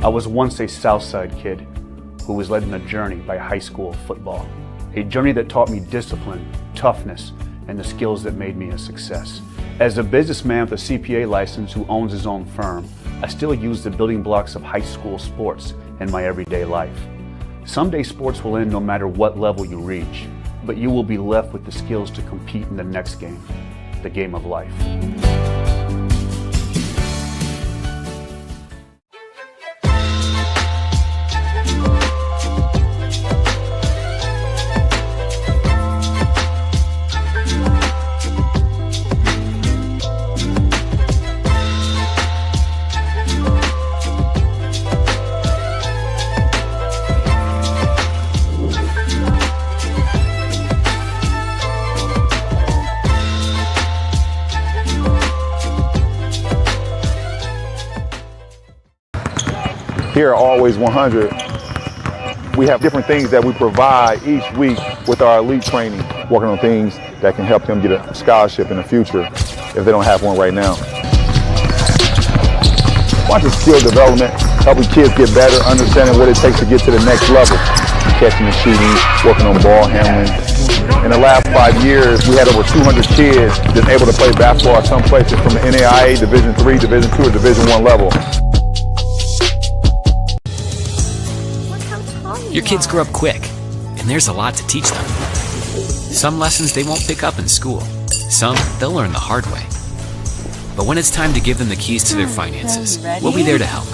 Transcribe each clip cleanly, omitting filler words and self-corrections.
I was once a Southside kid who was led on a journey by high school football. A journey that taught me discipline, toughness, and the skills that made me a success. As a businessman with a CPA license who owns his own firm, I still use the building blocks of high school sports in my everyday life. Someday sports will end no matter what level you reach, but you will be left with the skills to compete in the next game, the game of life. Here at Always 100, we have different things that we provide each week with our elite training, working on things that can help them get a scholarship in the future if they don't have one right now. A bunch of skill development, helping kids get better, understanding what it takes to get to the next level. Catching and shooting, working on ball handling. In the last 5 years, we had over 200 kids that's able to play basketball at some places from the NAIA, Division III, Division II, or Division I level. Your kids grow up quick, and there's a lot to teach them. Some lessons they won't pick up in school. Some they'll learn the hard way. But when it's time to give them the keys to their finances, we'll be there to help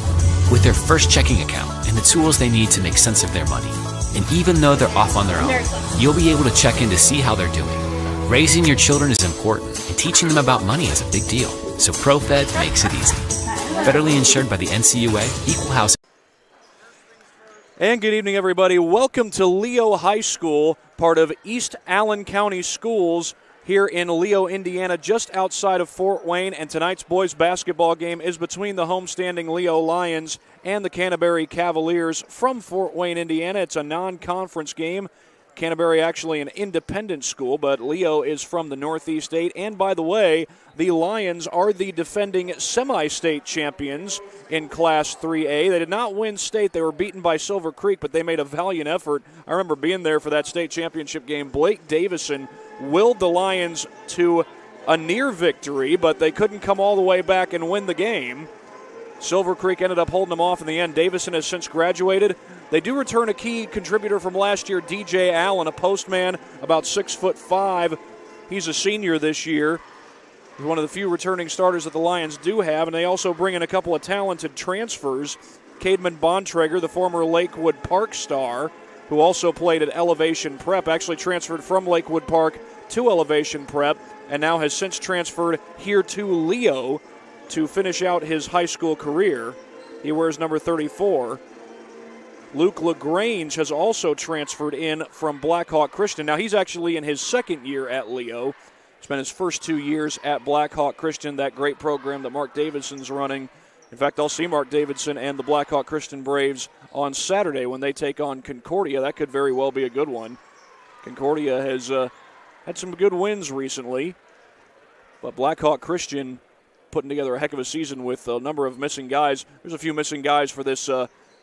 with their first checking account and the tools they need to make sense of their money. And even though they're off on their own, you'll be able to check in to see how they're doing. Raising your children is important, and teaching them about money is a big deal. So ProFed makes it easy. Federally insured by the NCUA, Equal Housing. And good evening, everybody. Welcome to Leo High School, part of East Allen County Schools here in Leo, Indiana, just outside of Fort Wayne. And tonight's boys basketball game is between the homestanding Leo Lions and the Canterbury Cavaliers from Fort Wayne, Indiana. It's a non-conference game. Canterbury actually an independent school, but Leo is from the Northeast 8. And by the way, the Lions are the defending semi-state champions in Class 3A. They did not win state. They were beaten by Silver Creek, but they made a valiant effort. I remember being there for that state championship game. Blake Davison willed the Lions to a near victory, but they couldn't come all the way back and win the game. Silver Creek ended up holding them off in the end. Davison has since graduated. They do return a key contributor from last year, DJ Allen, a postman, about 6'5". He's a senior this year. He's one of the few returning starters that the Lions do have, and they also bring in a couple of talented transfers. Cademan Bontrager, the former Lakewood Park star, who also played at Elevation Prep, actually transferred from Lakewood Park to Elevation Prep, and now has since transferred here to Leo to finish out his high school career. He wears number 34. Luke LaGrange has also transferred in from Blackhawk Christian. Now, he's actually in his second year at Leo. Spent his first 2 years at Blackhawk Christian, that great program that Mark Davidson's running. In fact, I'll see Mark Davidson and the Blackhawk Christian Braves on Saturday when they take on Concordia. That could very well be a good one. Concordia has had some good wins recently, but Blackhawk Christian putting together a heck of a season with a number of missing guys. There's a few missing guys for this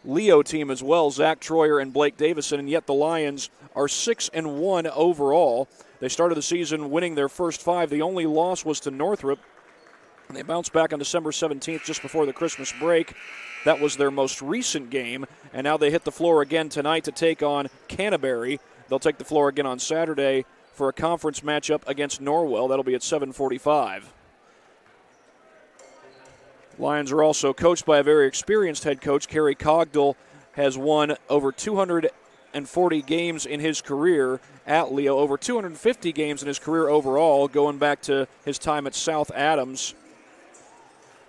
Leo team as well, Zach Troyer and Blake Davison, and yet the Lions are 6-1 overall. They started the season winning their first 5. The only loss was to Northrop, and they bounced back on December 17th just before the Christmas break. That was their most recent game, and now they hit the floor again tonight to take on Canterbury. They'll take the floor again on Saturday for a conference matchup against Norwell. That'll be at 7:45. Lions are also coached by a very experienced head coach. Kerry Cogdill has won over 240 games in his career at Leo, over 250 games in his career overall, going back to his time at South Adams.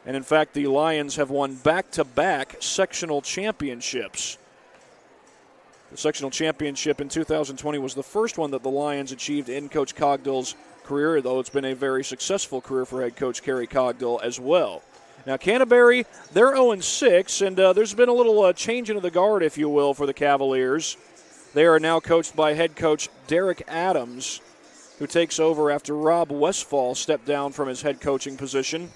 And in fact, the Lions have won back-to-back sectional championships. The sectional championship in 2020 was the first one that the Lions achieved in Coach Cogdill's career, though it's been a very successful career for head coach Kerry Cogdill as well. Now, Canterbury, they're 0-6, and there's been a little change into the guard, if you will, for the Cavaliers. They are now coached by head coach Derek Adams, who takes over after Rob Westfall stepped down from his head coaching position.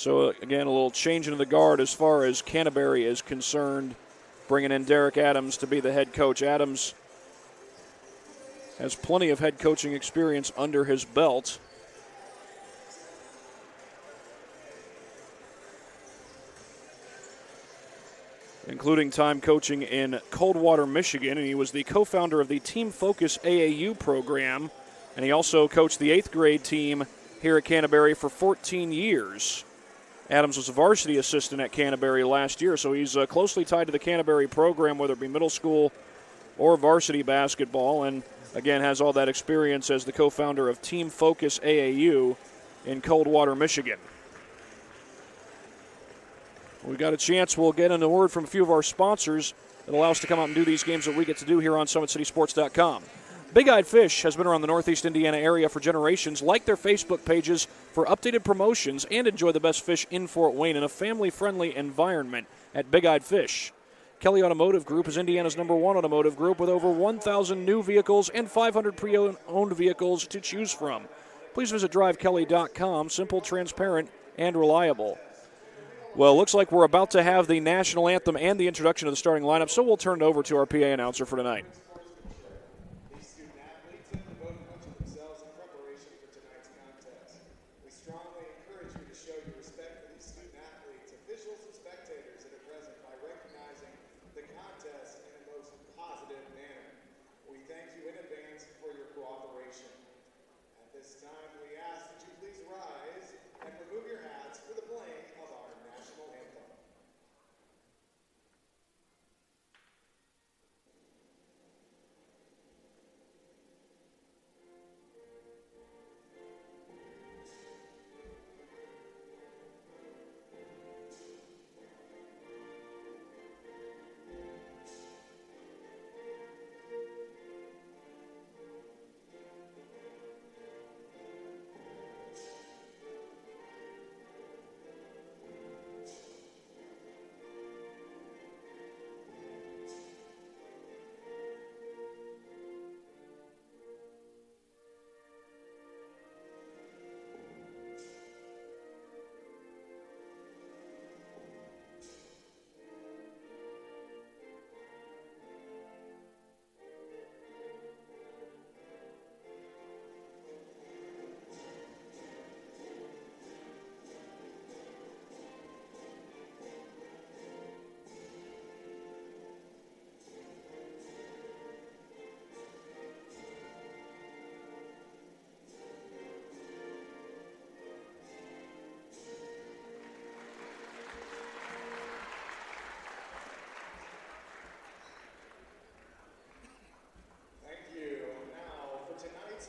So, again, a little change into the guard as far as Canterbury is concerned, bringing in Derek Adams to be the head coach. Adams has plenty of head coaching experience under his belt. Including time coaching in Coldwater, Michigan, and he was the co-founder of the Team Focus AAU program, and he also coached the 8th grade team here at Canterbury for 14 years. Adams was a varsity assistant at Canterbury last year, so he's closely tied to the Canterbury program, whether it be middle school or varsity basketball, and again has all that experience as the co-founder of Team Focus AAU in Coldwater, Michigan. We got a chance. We'll get in a word from a few of our sponsors that allow us to come out and do these games that we get to do here on SummitCitySports.com. Big Eyed Fish has been around the Northeast Indiana area for generations. Like their Facebook pages for updated promotions and enjoy the best fish in Fort Wayne in a family-friendly environment at Big Eyed Fish. Kelly Automotive Group is Indiana's #1 automotive group with over 1,000 new vehicles and 500 pre-owned vehicles to choose from. Please visit drivekelly.com. Simple, transparent, and reliable. Well, looks like we're about to have the national anthem and the introduction of the starting lineup, so we'll turn it over to our PA announcer for tonight. These student athletes have devoted much of themselves in preparation for tonight's contest. We strongly encourage you to show your respect for these student athletes, officials, and spectators that are present by recognizing the contest in the most positive manner. We thank you in advance for your cooperation. At this time, we ask that you please rise and remove your hats for the playing of our national anthem.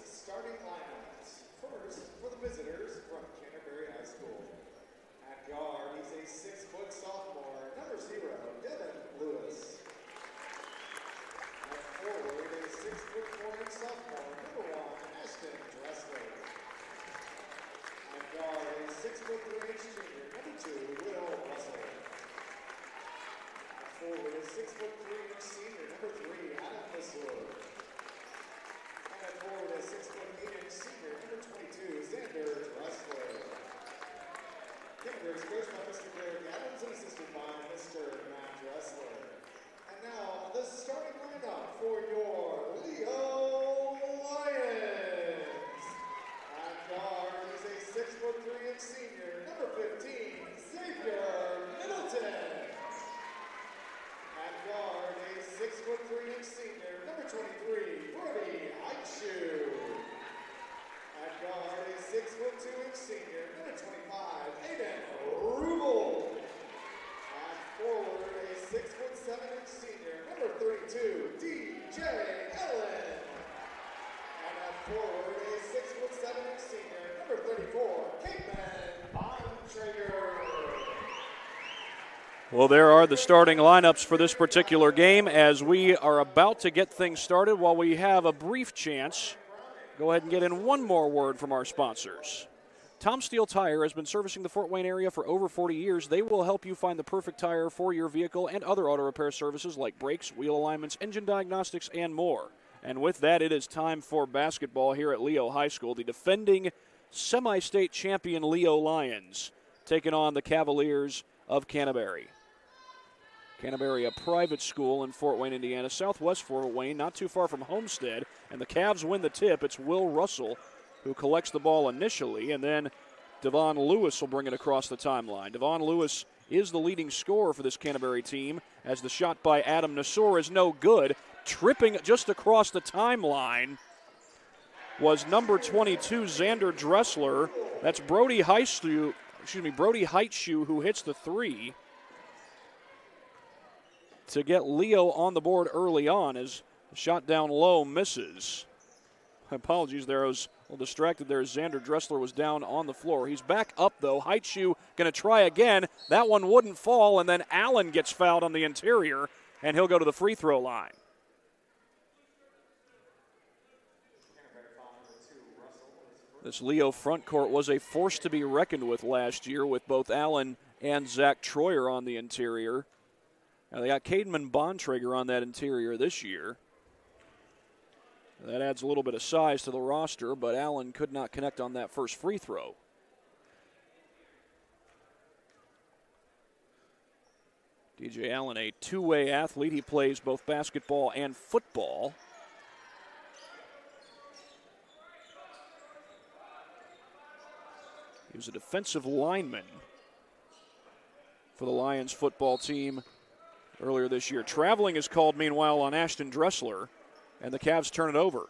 Starting lineups. First, for the visitors from Canterbury High School. At guard, he's a 6-foot sophomore, #0, Devin Lewis. At forward, a 6'4" sophomore, #1, Ashton Dressler. At guard, a 6'3" junior, #2, Will Russell. At forward, a 6'3" senior, #3, Adam Miswood. At forward, a 6'8" senior, #22, Xander Dressler. Canterbury's coached by Mr. Derek Adams and assisted by Mr. Matt Dressler. And now, the starting lineup for your Leo Lions. At guard, he's a 6'3" senior, #15, Xavier Middleton. At guard, a 6'3" senior, #23, Brody Aichu. At guard, a 6'2" senior, #25, Aiden Rubel. At forward, a 6'7" senior, #32, DJ Ellen. And at forward, a 6'7" senior, #34, Caitman Bontrager. Well, there are the starting lineups for this particular game as we are about to get things started. While we have a brief chance, go ahead and get in one more word from our sponsors. Tom Steele Tire has been servicing the Fort Wayne area for over 40 years. They will help you find the perfect tire for your vehicle and other auto repair services like brakes, wheel alignments, engine diagnostics, and more. And with that, it is time for basketball here at Leo High School. The defending semi-state champion Leo Lions taking on the Cavaliers of Canterbury. Canterbury, a private school in Fort Wayne, Indiana, southwest Fort Wayne, not too far from Homestead. And the Cavs win the tip. It's Will Russell who collects the ball initially, and then Devon Lewis will bring it across the timeline. Devon Lewis is the leading scorer for this Canterbury team, as the shot by Adam Nassour is no good. Tripping just across the timeline was number 22, Xander Dressler. That's Brody Heitschuh, who hits the three to get Leo on the board early on, as the shot down low misses. Apologies there, I was a little distracted there as Xander Dressler was down on the floor. He's back up, though. Heitschuh going to try again. That one wouldn't fall, and then Allen gets fouled on the interior, and he'll go to the free throw line. This Leo front court was a force to be reckoned with last year, with both Allen and Zach Troyer on the interior. Now they got Cademan Bontrager on that interior this year. That adds a little bit of size to the roster, but Allen could not connect on that first free throw. DJ Allen, a two-way athlete. He plays both basketball and football. He was a defensive lineman for the Lions football team earlier this year. Traveling is called, meanwhile, on Ashton Dressler, and the Cavs turn it over.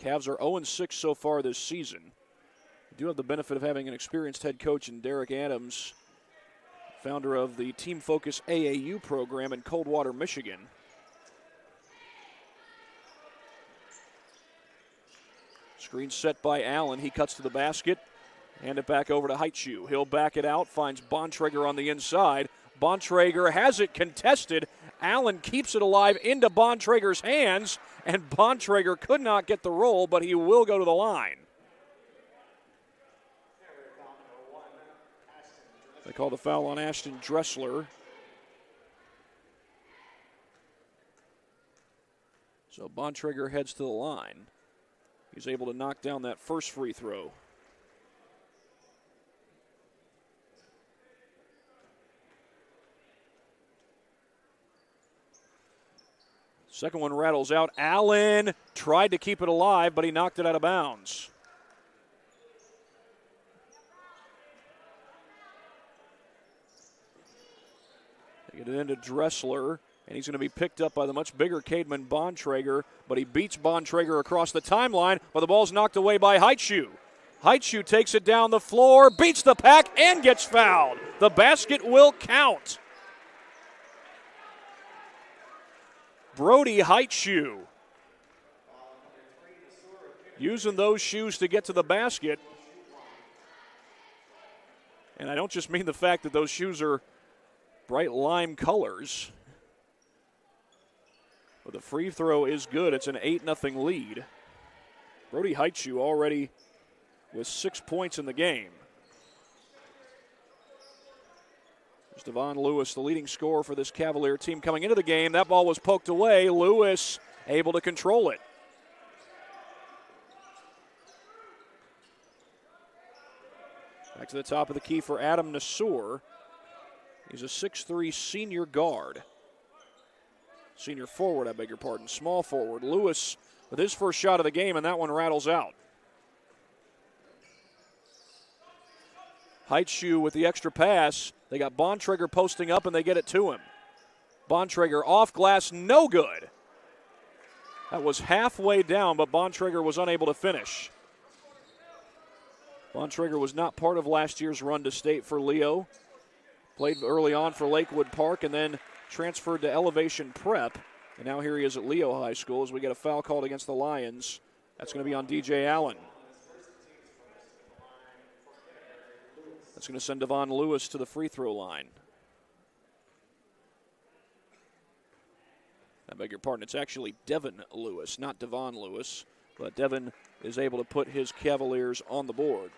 Cavs are 0-6 so far this season. They do have the benefit of having an experienced head coach in Derek Adams, founder of the Team Focus AAU program in Coldwater, Michigan. Screen set by Allen. He cuts to the basket. Hand it back over to Heitschuh. He'll back it out, finds Bontrager on the inside. Bontrager has it contested. Allen keeps it alive into Bontrager's hands, and Bontrager could not get the roll, but he will go to the line. They call the foul on Ashton Dressler. So Bontrager heads to the line. He's able to knock down that first free throw. Second one rattles out. Allen tried to keep it alive, but he knocked it out of bounds. They get it into Dressler, and he's going to be picked up by the much bigger Cademan Bontrager, but he beats Bontrager across the timeline, but the ball's knocked away by Heitschuh. Heitschuh takes it down the floor, beats the pack, and gets fouled. The basket will count. Brody Heitschuh using those shoes to get to the basket. And I don't just mean the fact that those shoes are bright lime colors. But the free throw is good. It's an 8-0 lead. Brody Heitschuh already with 6 points in the game. There's Devon Lewis, the leading scorer for this Cavalier team coming into the game. That ball was poked away. Lewis able to control it. Back to the top of the key for Adam Nassour. He's a 6'3" senior guard. Senior forward, I beg your pardon. Small forward. Lewis with his first shot of the game, and that one rattles out. Heitschuh with the extra pass. They got Bontrager posting up, and they get it to him. Bontrager off glass, no good. That was halfway down, but Bontrager was unable to finish. Bontrager was not part of last year's run to state for Leo. Played early on for Lakewood Park and then transferred to Elevation Prep. And now here he is at Leo High School as we get a foul called against the Lions. That's going to be on DJ Allen. That's going to send Devon Lewis to the free throw line. I beg your pardon, it's actually Devin Lewis, not Devon Lewis. But Devin is able to put his Cavaliers on the board.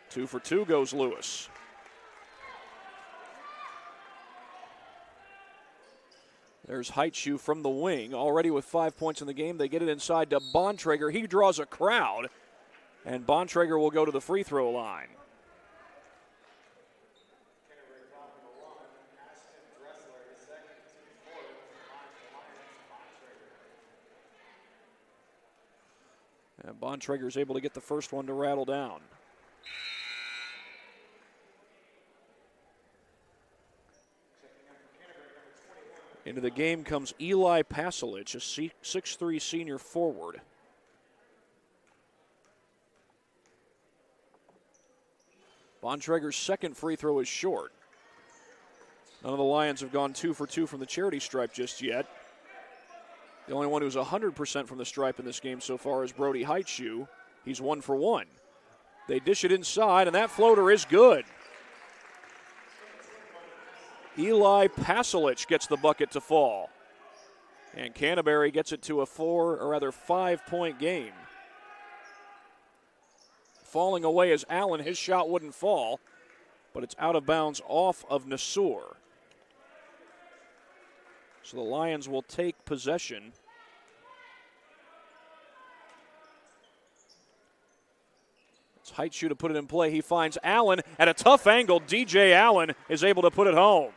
Two for two goes Lewis. There's Heitschuh from the wing, already with 5 points in the game. They get it inside to Bontrager. He draws a crowd, and Bontrager will go to the free throw line. And Bontrager is able to get the first one to rattle down. Into the game comes Eli Pasalic, a 6'3" senior forward. Bontrager's second free throw is short. None of the Lions have gone 2 for 2 from the charity stripe just yet. The only one who's 100% from the stripe in this game so far is Brody Heitschuh. He's 1 for 1. They dish it inside, and that floater is good. Eli Pasalic gets the bucket to fall. And Canterbury gets it to a 5-point game. Falling away is Allen. His shot wouldn't fall, but it's out of bounds off of Nassour. So the Lions will take possession. It's Heitschuh to put it in play. He finds Allen at a tough angle. DJ Allen is able to put it home.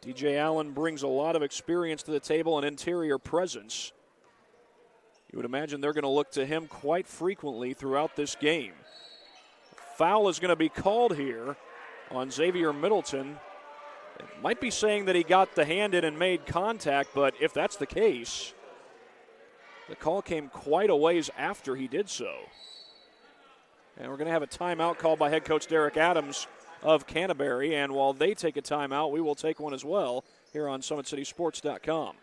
DJ Allen brings a lot of experience to the table and interior presence. You would imagine they're going to look to him quite frequently throughout this game. Foul is going to be called here on Xavier Middleton. It might be saying that he got the hand in and made contact, but if that's the case, the call came quite a ways after he did so. And we're going to have a timeout called by head coach Derek Adams of Canterbury, and while they take a timeout, we will take one as well here on SummitCitySports.com.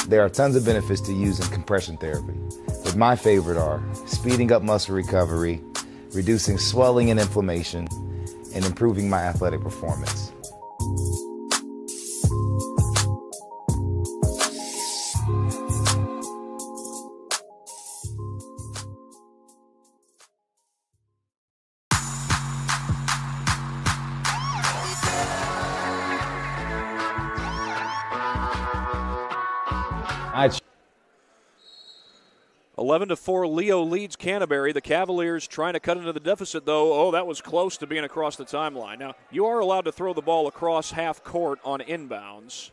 There are tons of benefits to using compression therapy, but my favorite are speeding up muscle recovery, reducing swelling and inflammation, and improving my athletic performance. I 11-4, Leo leads Canterbury. The Cavaliers trying to cut into the deficit, though. Oh, that was close to being across the timeline. Now, you are allowed to throw the ball across half court on inbounds.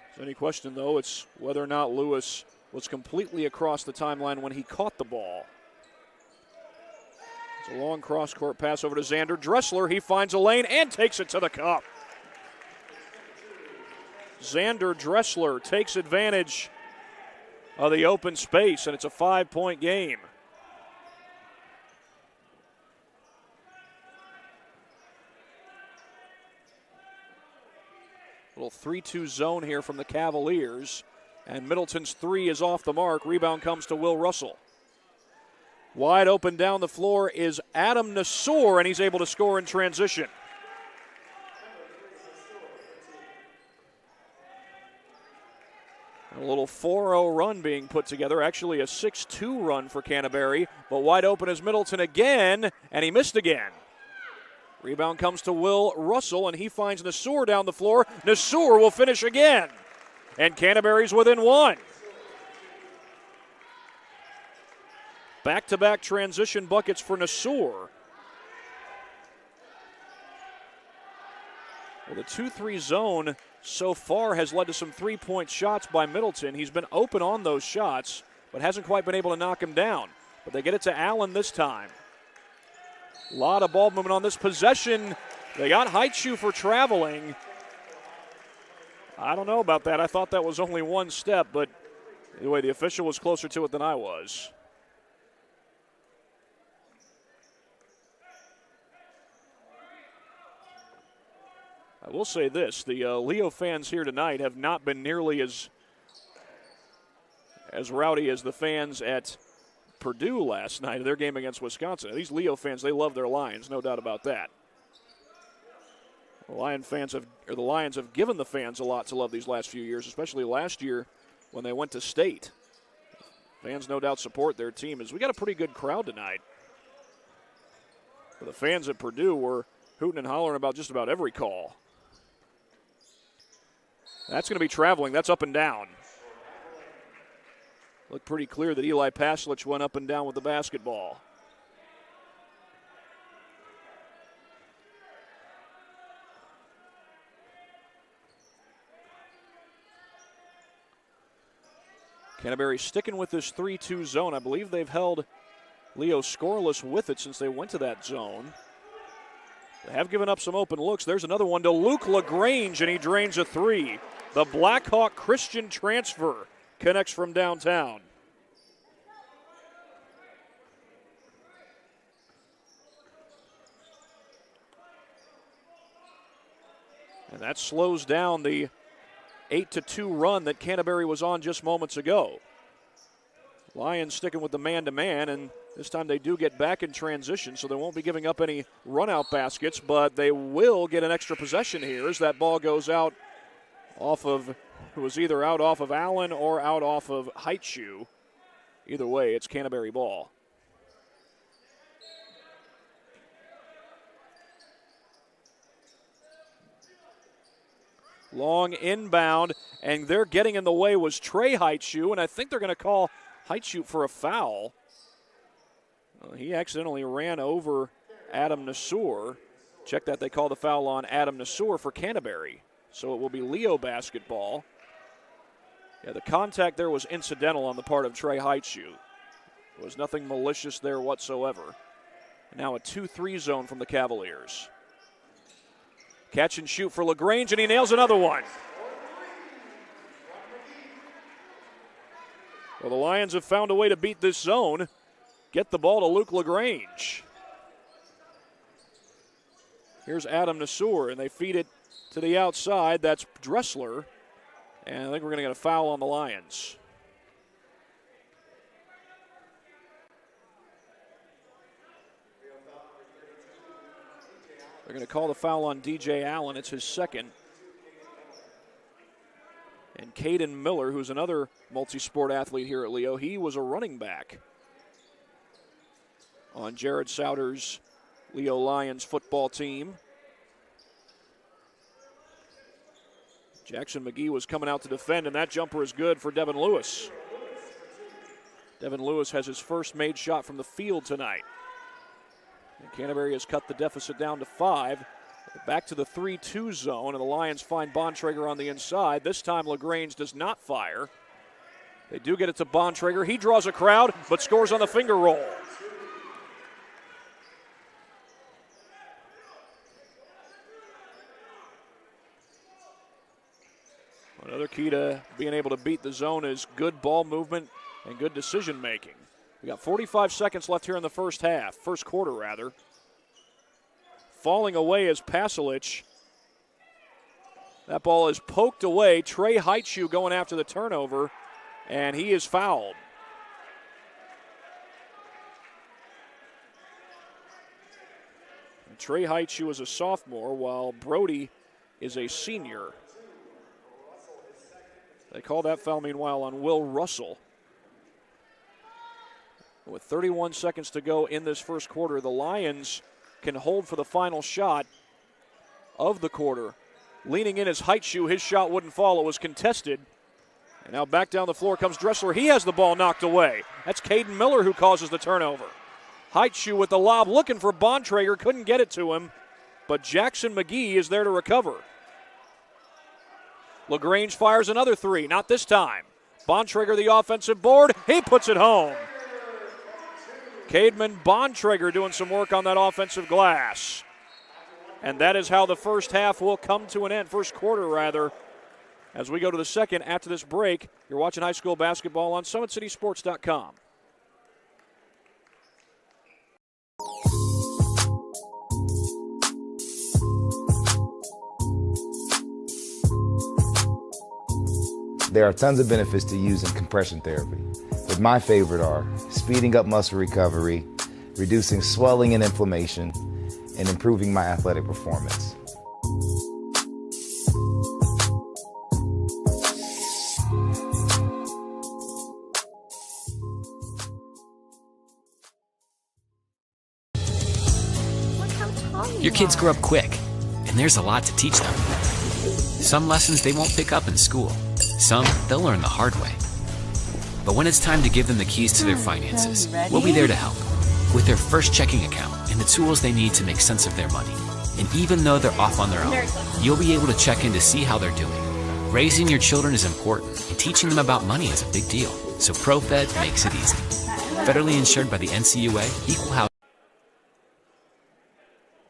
If there's any question, though, it's whether or not Lewis was completely across the timeline when he caught the ball. It's a long cross-court pass over to Xander Dressler. He finds a lane and takes it to the cup. Xander Dressler takes advantage of the open space, and it's a 5-point game. Little 3-2 zone here from the Cavaliers, and Middleton's three is off the mark. Rebound comes to Will Russell. Wide open down the floor is Adam Nassour, and he's able to score in transition. A little 4-0 run being put together, actually a 6-2 run for Canterbury, but wide open is Middleton again, and he missed again. Rebound comes to Will Russell, and he finds Nassour down the floor. Nassour will finish again, and Canterbury's within one. Back-to-back transition buckets for Nassour. Well, the 2-3 zone so far has led to some three-point shots by Middleton. He's been open on those shots, but hasn't quite been able to knock him down. But they get it to Allen this time. A lot of ball movement on this possession. They got Heitschuh for traveling. I don't know about that. I thought that was only one step, but anyway, the official was closer to it than I was. I will say this, the Leo fans here tonight have not been nearly as rowdy as the fans at Purdue last night in their game against Wisconsin. These Leo fans, they love their Lions, no doubt about that. The Lions have given the fans a lot to love these last few years, especially last year when they went to state. Fans no doubt support their team. As we got a pretty good crowd tonight. But the fans at Purdue were hooting and hollering about just about every call. That's going to be traveling. That's up and down. Looked pretty clear that Eli Paslich went up and down with the basketball. Canterbury sticking with this 3-2 zone. I believe they've held Leo scoreless with it since they went to that zone. They have given up some open looks. There's another one to Luke LaGrange, and he drains a three. The Blackhawk Christian transfer connects from downtown. And that slows down the 8-2 run that Canterbury was on just moments ago. Lions sticking with the man-to-man, and this time they do get back in transition, so they won't be giving up any run-out baskets, but they will get an extra possession here as that ball goes out off of, it was either out off of Allen or out off of Heitschuh. Either way, it's Canterbury ball. Long inbound, and they're getting in the way was Trey Heitschuh, and I think they're going to call Heitschuh for a foul. He accidentally ran over Adam Nassour. Check that, they call the foul on Adam Nassour for Canterbury. So it will be Leo basketball. Yeah, the contact there was incidental on the part of Trey Heitschuh. There was nothing malicious there whatsoever. And now a 2-3 zone from the Cavaliers. Catch and shoot for LaGrange, and he nails another one. Well, the Lions have found a way to beat this zone. Get the ball to Luke LaGrange. Here's Adam Nassour, and they feed it to the outside. That's Dressler. And I think we're going to get a foul on the Lions. They're going to call the foul on DJ Allen. It's his second. And Caden Miller, who's another multi-sport athlete here at Leo, he was a running back on Jared Souter's Leo Lions football team. Jackson McGee was coming out to defend, and that jumper is good for Devin Lewis. Devin Lewis has his first made shot from the field tonight. And Canterbury has cut the deficit down to 5. Back to the 3-2 zone, and the Lions find Bontrager on the inside. This time LaGrange does not fire. They do get it to Bontrager. He draws a crowd, but scores on the finger roll. Another key to being able to beat the zone is good ball movement and good decision making. We got 45 seconds left here in the first quarter rather. Falling away is Paslich. That ball is poked away. Trey Heitschuh going after the turnover, and he is fouled. And Trey Heitschuh is a sophomore, while Brody is a senior. They call that foul, meanwhile, on Will Russell. With 31 seconds to go in this first quarter, the Lions can hold for the final shot of the quarter. Leaning in is Heitschuh. His shot wouldn't fall. It was contested. And now back down the floor comes Dressler. He has the ball knocked away. That's Caden Miller who causes the turnover. Heitschuh with the lob looking for Bontrager. Couldn't get it to him. But Jackson McGee is there to recover. LaGrange fires another three. Not this time. Bontrager the offensive board. He puts it home. Cademan Bontrager doing some work on that offensive glass. And that is how the first half will come to an end, first quarter rather. As we go to the second after this break, you're watching high school basketball on SummitCitySports.com. There are tons of benefits to using compression therapy, but my favorite are speeding up muscle recovery, reducing swelling and inflammation, and improving my athletic performance. Your kids grow up quick, and there's a lot to teach them. Some lessons they won't pick up in school. Some they'll learn the hard way. But when it's time to give them the keys to their finances, we'll be there to help. With their first checking account and the tools they need to make sense of their money. And even though they're off on their own, you'll be able to check in to see how they're doing. Raising your children is important, and teaching them about money is a big deal. So ProFed makes it easy. Federally insured by the NCUA, Equal Housing.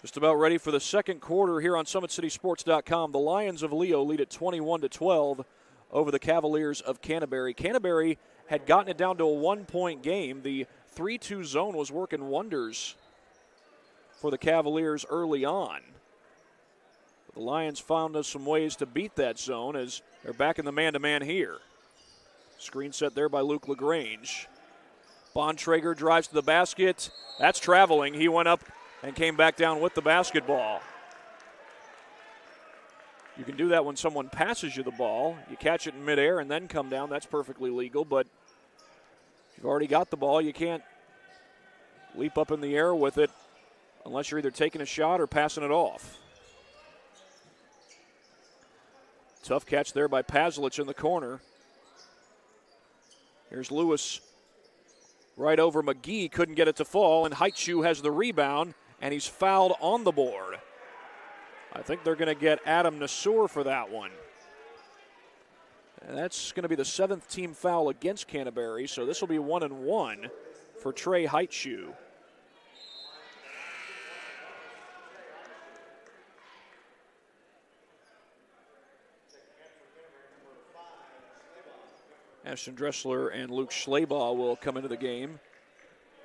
Just about ready for the second quarter here on SummitCitySports.com. The Lions of Leo lead at 21-12 over the Cavaliers of Canterbury. Canterbury had gotten it down to a 1-point game. The 3-2 zone was working wonders for the Cavaliers early on. But the Lions found us some ways to beat that zone as they're back in the man-to-man here. Screen set there by Luke LaGrange. Bontrager drives to the basket. That's traveling. He went up and came back down with the basketball. You can do that when someone passes you the ball. You catch it in midair and then come down. That's perfectly legal, but if you've already got the ball, you can't leap up in the air with it unless you're either taking a shot or passing it off. Tough catch there by Paslic in the corner. Here's Lewis right over McGee. Couldn't get it to fall, and Heitschuh has the rebound, and he's fouled on the board. I think they're going to get Adam Nassour for that one. And that's going to be the 7th team foul against Canterbury, so this will be 1-1 for Trey Heitschuh. Ashton Dressler and Luke Schleybaugh will come into the game.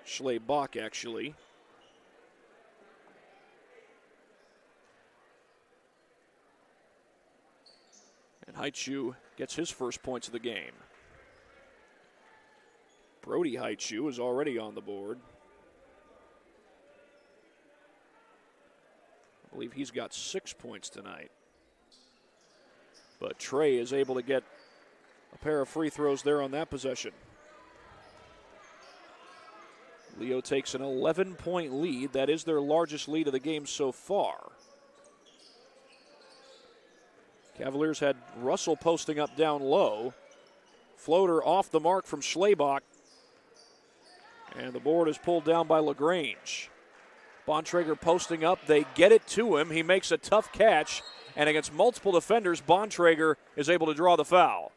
Schleybach, actually. And Heitschuh gets his first points of the game. Brody Heitschuh is already on the board. I believe he's got 6 points tonight. But Trey is able to get a pair of free throws there on that possession. Leo takes an 11-point lead. That is their largest lead of the game so far. Cavaliers had Russell posting up down low. Floater off the mark from Schleybaugh. And the board is pulled down by LaGrange. Bontrager posting up. They get it to him. He makes a tough catch. And against multiple defenders, Bontrager is able to draw the foul.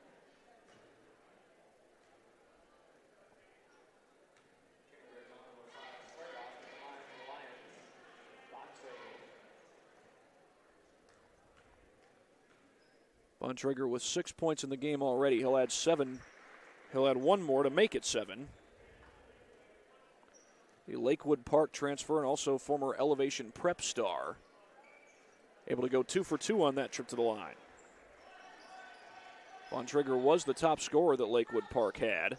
Bontrager with 6 points in the game already. He'll add 7. He'll add 1 more to make it 7. The Lakewood Park transfer and also former Elevation Prep star. Able to go 2 for 2 on that trip to the line. Bontrager was the top scorer that Lakewood Park had.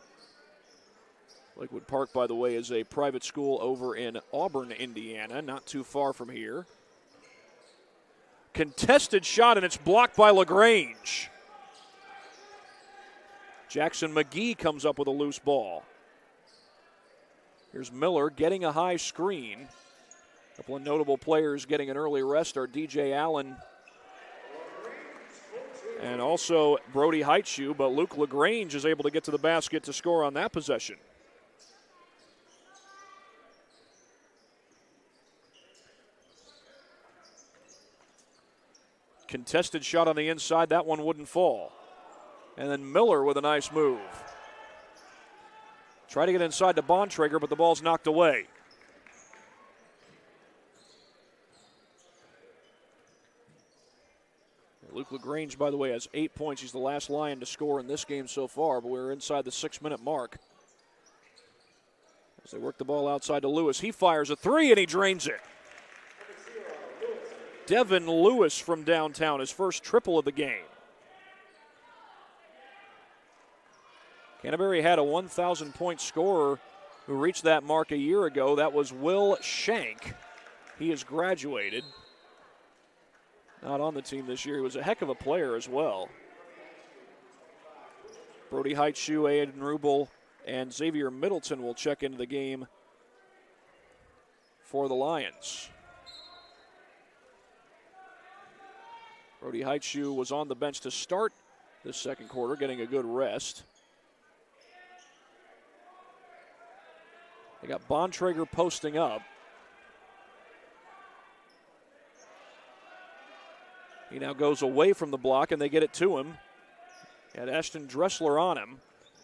Lakewood Park, by the way, is a private school over in Auburn, Indiana, not too far from here. Contested shot, and it's blocked by LaGrange. Jackson McGee comes up with a loose ball. Here's Miller getting a high screen. A couple of notable players getting an early rest are DJ Allen and also Brody Heitschuh, but Luke LaGrange is able to get to the basket to score on that possession. Contested shot on the inside. That one wouldn't fall. And then Miller with a nice move. Try to get inside to Bontrager, but the ball's knocked away. Luke LaGrange, by the way, has 8 points. He's the last Lion to score in this game so far, but we're inside the 6-minute mark. As they work the ball outside to Lewis. He fires a 3, and he drains it. Devin Lewis from downtown, his first triple of the game. Canterbury had a 1,000-point scorer who reached that mark a year ago. That was Will Shank. He has graduated. Not on the team this year. He was a heck of a player as well. Brody Heitschuh, Aiden Rubel, and Xavier Middleton will check into the game for the Lions. Brody Heitschuh was on the bench to start this second quarter, getting a good rest. They got Bontrager posting up. He now goes away from the block, and they get it to him. Had Ashton Dressler on him.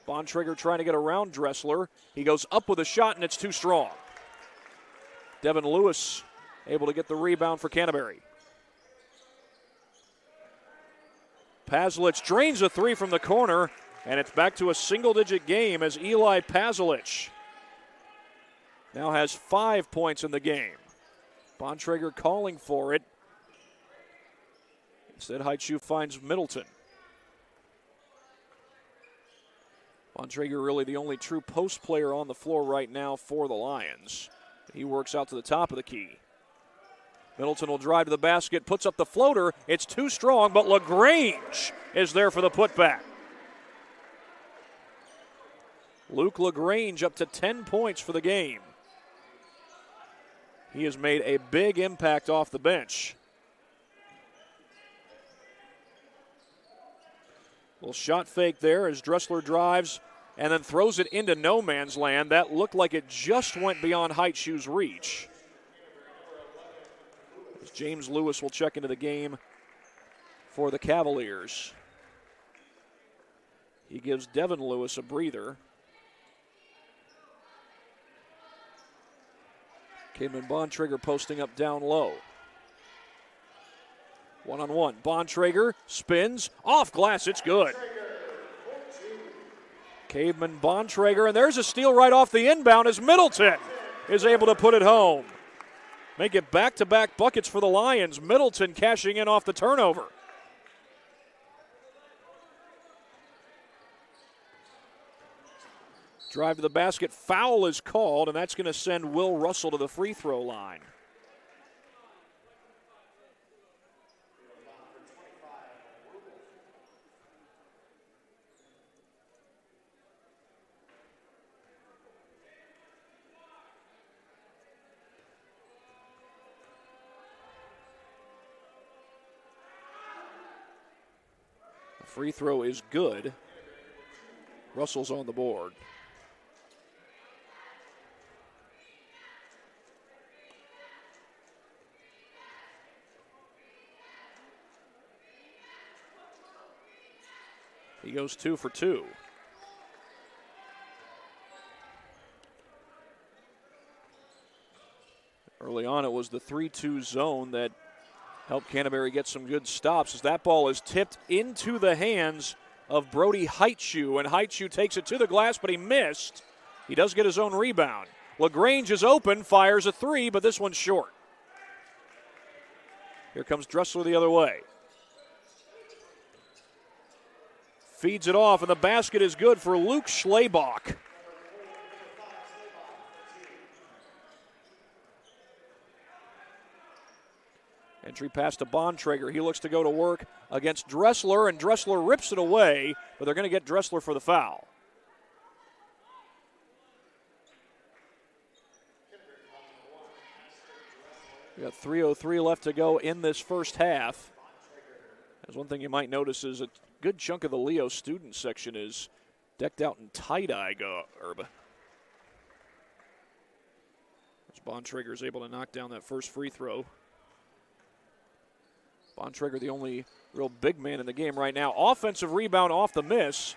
Bontrager trying to get around Dressler. He goes up with a shot, and it's too strong. Devin Lewis able to get the rebound for Canterbury. Pazelich drains a three from the corner, and it's back to a single-digit game as Eli Pazelich now has 5 points in the game. Bontrager calling for it. Instead, Heitschuh finds Middleton. Bontrager really the only true post player on the floor right now for the Lions. He works out to the top of the key. Middleton will drive to the basket, puts up the floater. It's too strong, but LaGrange is there for the putback. Luke LaGrange up to 10 points for the game. He has made a big impact off the bench. Little shot fake there as Dressler drives and then throws it into no man's land. That looked like it just went beyond Heitschuh's reach. As James Lewis will check into the game for the Cavaliers. He gives Devin Lewis a breather. Cademan Bontrager posting up down low. One-on-one. Bontrager spins off glass. It's good. Cademan Bontrager, and there's a steal right off the inbound as Middleton is able to put it home. Make it back-to-back buckets for the Lions. Middleton cashing in off the turnover. Drive to the basket. Foul is called, and that's going to send Will Russell to the free throw line. The free throw is good. Russell's on the board. He goes 2 for 2. Early on, it was the 3-2 zone that helped Canterbury get some good stops as that ball is tipped into the hands of Brody Heitschuh, and Heitschuh takes it to the glass, but he missed. He does get his own rebound. LaGrange is open, fires a three, but this one's short. Here comes Dressler the other way. Feeds it off, and the basket is good for Luke Schlabach. Entry pass to Bontrager. He looks to go to work against Dressler, and Dressler rips it away, but they're going to get Dressler for the foul. We got 3:03 left to go in this first half. There's one thing you might notice is a good chunk of the Leo student section is decked out in tie-dye garb. As Bontrager is able to knock down that first free throw. Bontrager, the only real big man in the game right now. Offensive rebound off the miss.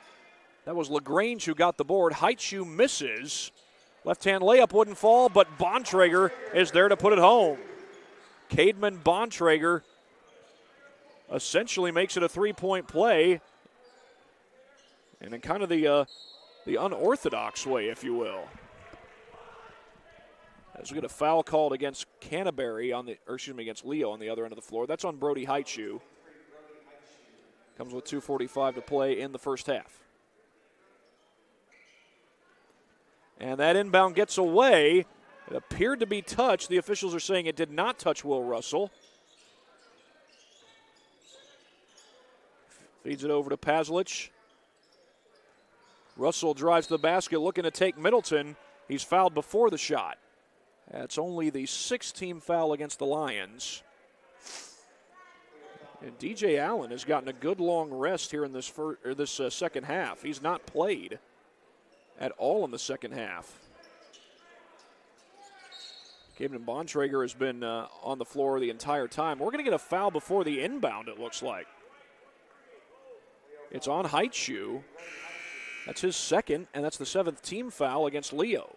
That was LaGrange who got the board. Heitschuh misses. Left-hand layup wouldn't fall, but Bontrager is there to put it home. Cademan Bontrager essentially makes it a three-point play, and in kind of the unorthodox way, if you will. As we get a foul called against Canterbury against Leo on the other end of the floor. That's on Brody Heitschuh. Comes with 2:45 to play in the first half. And that inbound gets away. It appeared to be touched. The officials are saying it did not touch Will Russell. Feeds it over to Pazelich. Russell drives to the basket looking to take Middleton. He's fouled before the shot. That's only the 6th team foul against the Lions. And DJ Allen has gotten a good long rest here in this second half. He's not played at all in the second half. Caden Bontrager has been on the floor the entire time. We're going to get a foul before the inbound, it looks like. It's on Heitschuh. That's his second, and that's the 7th team foul against Leo.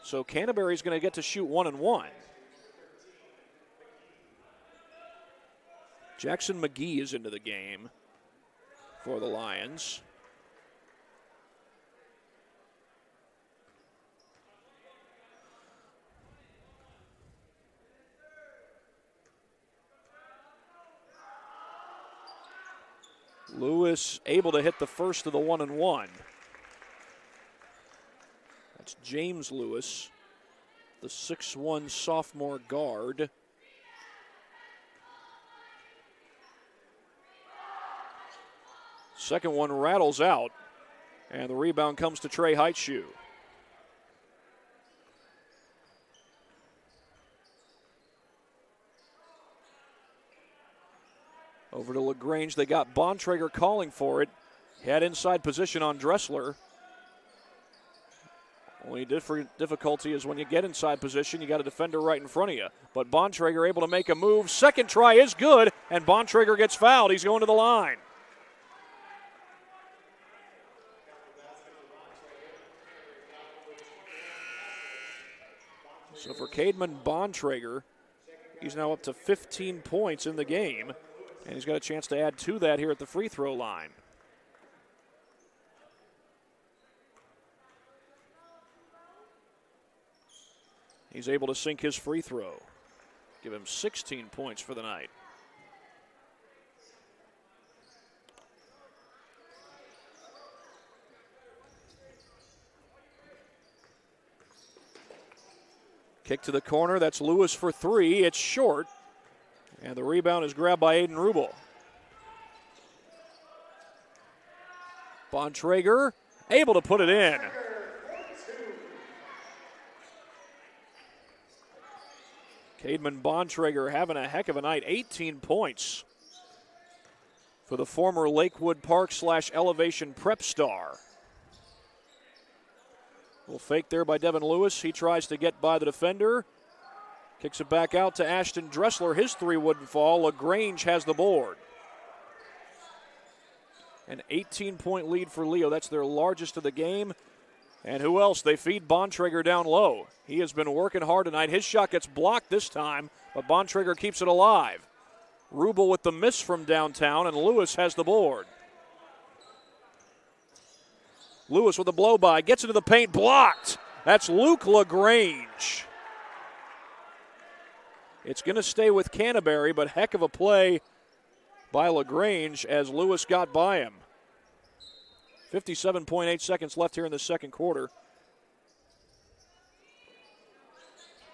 So Canterbury's going to get to shoot 1-1. Jackson McGee is into the game for the Lions. Lewis able to hit the first of the 1-1. That's James Lewis, the 6'1" sophomore guard. Second one rattles out, and the rebound comes to Trey Heitschuh. Over to LaGrange. They got Bontrager calling for it. Had inside position on Dressler. Only difficulty is when you get inside position, you got a defender right in front of you. But Bontrager able to make a move. Second try is good, and Bontrager gets fouled. He's going to the line. So for Cademan Bontrager, he's now up to 15 points in the game, and he's got a chance to add to that here at the free throw line. He's able to sink his free throw. Give him 16 points for the night. Kick to the corner. That's Lewis for three. It's short. And the rebound is grabbed by Aiden Rubel. Bontrager able to put it in. Cademan Bontrager having a heck of a night. 18 points for the former Lakewood Park / Elevation prep star. Little fake there by Devin Lewis. He tries to get by the defender. Kicks it back out to Ashton Dressler. His three wouldn't fall. LaGrange has the board. An 18-point lead for Leo. That's their largest of the game. And who else? They feed Bontrager down low. He has been working hard tonight. His shot gets blocked this time, but Bontrager keeps it alive. Rubel with the miss from downtown, and Lewis has the board. Lewis with a blow-by, gets into the paint, blocked. That's Luke LaGrange. It's going to stay with Canterbury, but heck of a play by LaGrange as Lewis got by him. 57.8 seconds left here in the second quarter.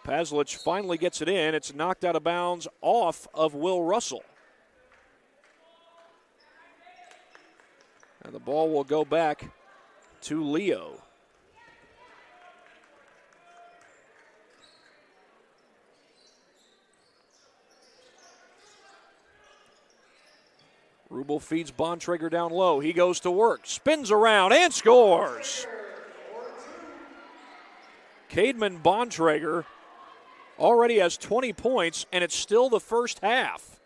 Paslich finally gets it in. It's knocked out of bounds off of Will Russell. And the ball will go back to Leo. Rubel feeds Bontrager down low. He goes to work, spins around, and scores. Cademan Bontrager already has 20 points, and it's still the first half.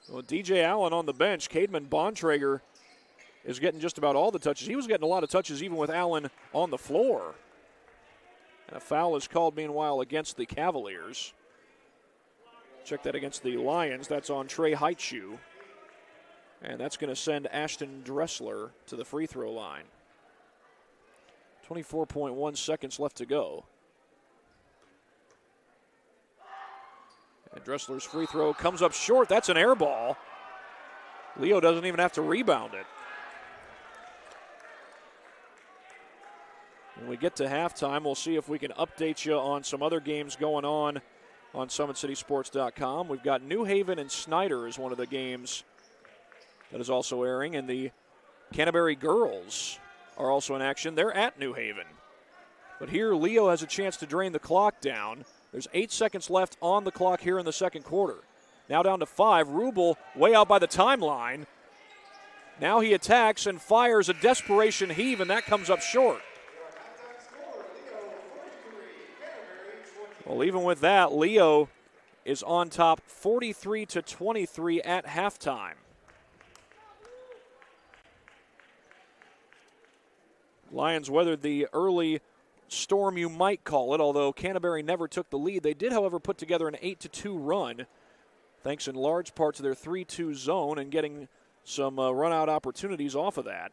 Well, DJ Allen on the bench. Cademan Bontrager is getting just about all the touches. He was getting a lot of touches even with Allen on the floor. And a foul is called, meanwhile, against the Cavaliers. Check that against the Lions. That's on Trey Heitschuh. And that's going to send Ashton Dressler to the free throw line. 24.1 seconds left to go. And Dressler's free throw comes up short. That's an air ball. Leo doesn't even have to rebound it. When we get to halftime, we'll see if we can update you on some other games going on SummitCitySports.com. We've got New Haven and Snyder as one of the games that is also airing, and the Canterbury girls are also in action. They're at New Haven. But here, Leo has a chance to drain the clock down. There's 8 seconds left on the clock here in the second quarter. Now down to 5. Rubel way out by the timeline. Now he attacks and fires a desperation heave, and that comes up short. Well, even with that, Leo is on top 43-23 at halftime. Lions weathered the early storm, you might call it, although Canterbury never took the lead. They did, however, put together an 8-2 run, thanks in large part to their 3-2 zone and getting some run-out opportunities off of that.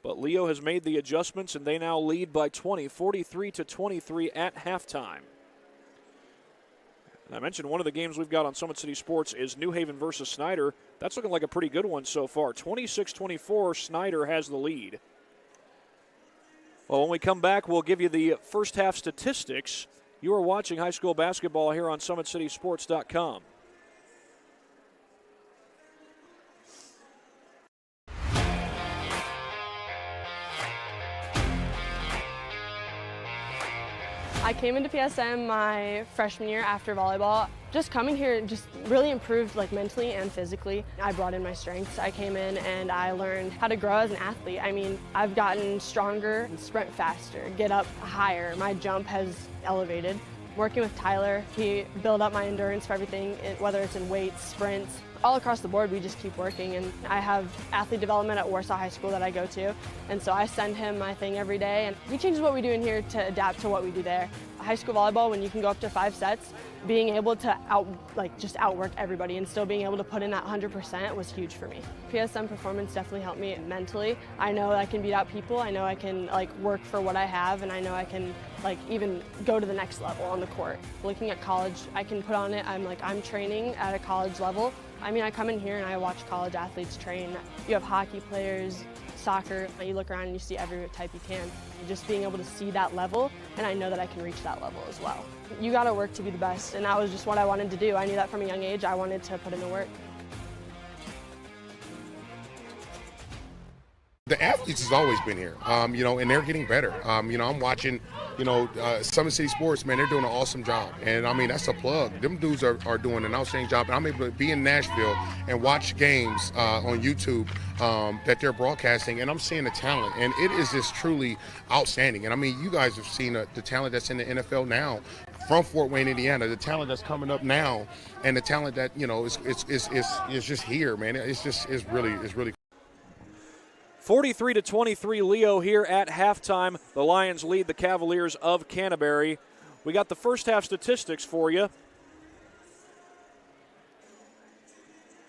But Leo has made the adjustments, and they now lead by 20, 43-23 at halftime. And I mentioned one of the games we've got on Summit City Sports is New Haven versus Snyder. That's looking like a pretty good one so far. 26-24, Snyder has the lead. Well, when we come back, we'll give you the first half statistics. You are watching high school basketball here on SummitCitySports.com. I came into PSM my freshman year after volleyball. Just coming here just really improved mentally and physically. I brought in my strengths. I came in and I learned how to grow as an athlete. I mean, I've gotten stronger, sprint faster, get up higher. My jump has elevated. Working with Tyler, he built up my endurance for everything, whether it's in weights, sprints. All across the board, we just keep working, and I have athlete development at Warsaw High School that I go to, and so I send him my thing every day, and he changes what we do in here to adapt to what we do there. High school volleyball, when you can go up to 5 sets, being able to just outwork everybody and still being able to put in that 100% was huge for me. PSM performance definitely helped me mentally. I know I can beat out people. I know I can work for what I have, and I know I can even go to the next level on the court. Looking at college, I can put on it. I'm training at a college level. I mean, I come in here and I watch college athletes train. You have hockey players, soccer. You look around and you see every type you can. Just being able to see that level, and I know that I can reach that level as well. You got to work to be the best, and that was just what I wanted to do. I knew that from a young age. I wanted to put in the work. The athletes has always been here, and they're getting better. I'm watching, Summit City Sports, man, they're doing an awesome job. And, I mean, that's a plug. Them dudes are doing an outstanding job. And I'm able to be in Nashville and watch games on YouTube that they're broadcasting, and I'm seeing the talent. And it is just truly outstanding. And, I mean, you guys have seen the talent that's in the NFL now from Fort Wayne, Indiana, the talent that's coming up now, and the talent that, is just here, man. It's really 43-23 Leo here at halftime. The Lions lead the Cavaliers of Canterbury. We got the first half statistics for you.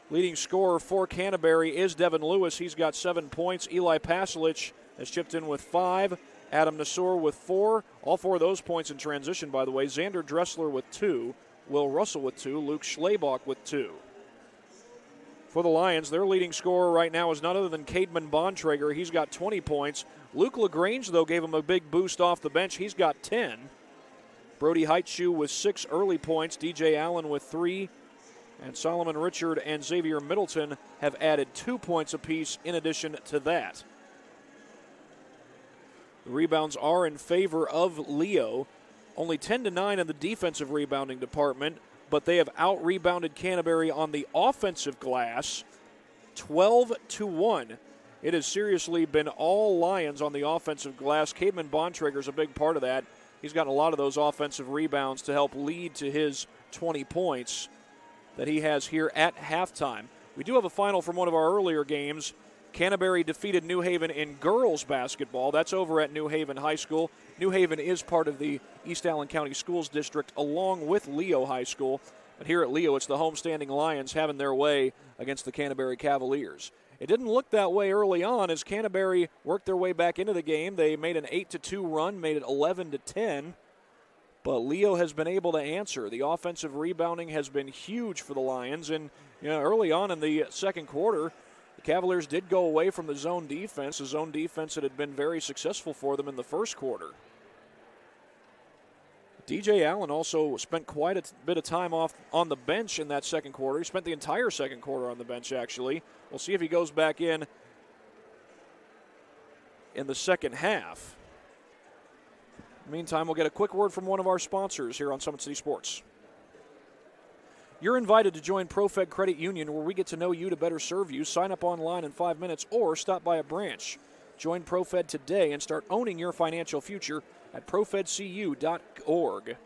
Leading scorer for Canterbury is Devin Lewis. He's got 7 points. Eli Pasalic has chipped in with 5. Adam Nassour with 4. All 4 of those points in transition, by the way. Xander Dressler with 2. Will Russell with 2. Luke Schlabach with 2. For the Lions, their leading scorer right now is none other than Cademan Bontrager. He's got 20 points. Luke LaGrange, though, gave him a big boost off the bench. He's got 10. Brody Heitschuh with 6 early points. DJ Allen with 3. And Solomon Richard and Xavier Middleton have added 2 points apiece in addition to that. The rebounds are in favor of Leo. Only 10-9 in the defensive rebounding department, but they have out-rebounded Canterbury on the offensive glass 12-1. It has seriously been all Lions on the offensive glass. Cademan Bontrager is a big part of that. He's gotten a lot of those offensive rebounds to help lead to his 20 points that he has here at halftime. We do have a final from one of our earlier games. Canterbury defeated New Haven in girls basketball. That's over at New Haven High School. New Haven is part of the East Allen County Schools District along with Leo High School. But here at Leo, it's the homestanding Lions having their way against the Canterbury Cavaliers. It didn't look that way early on as Canterbury worked their way back into the game. They made an 8-2 run, made it 11-10. But Leo has been able to answer. The offensive rebounding has been huge for the Lions. And early on in the second quarter, the Cavaliers did go away from the zone defense, a zone defense that had been very successful for them in the first quarter. DJ Allen also spent quite a bit of time off on the bench in that second quarter. He spent the entire second quarter on the bench, actually. We'll see if he goes back in the second half. Meantime, we'll get a quick word from one of our sponsors here on Summit City Sports. You're invited to join ProFed Credit Union, where we get to know you to better serve you. Sign up online in 5 minutes or stop by a branch. Join ProFed today and start owning your financial future at profedcu.org.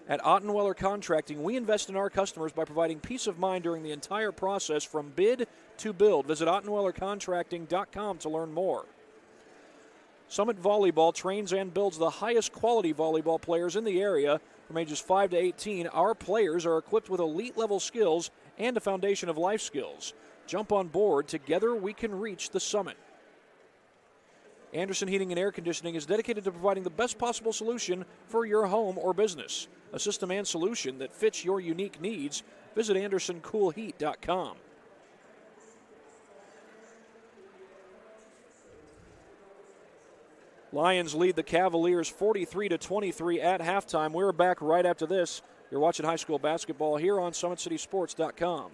At Ottenweller Contracting, we invest in our customers by providing peace of mind during the entire process from bid to build. Visit OttenwellerContracting.com to learn more. Summit Volleyball trains and builds the highest quality volleyball players in the area. From ages 5 to 18, our players are equipped with elite-level skills and a foundation of life skills. Jump on board. Together we can reach the summit. Anderson Heating and Air Conditioning is dedicated to providing the best possible solution for your home or business. A system and solution that fits your unique needs. Visit AndersonCoolHeat.com. Lions lead the Cavaliers 43-23 at halftime. We're back right after this. You're watching high school basketball here on SummitCitySports.com.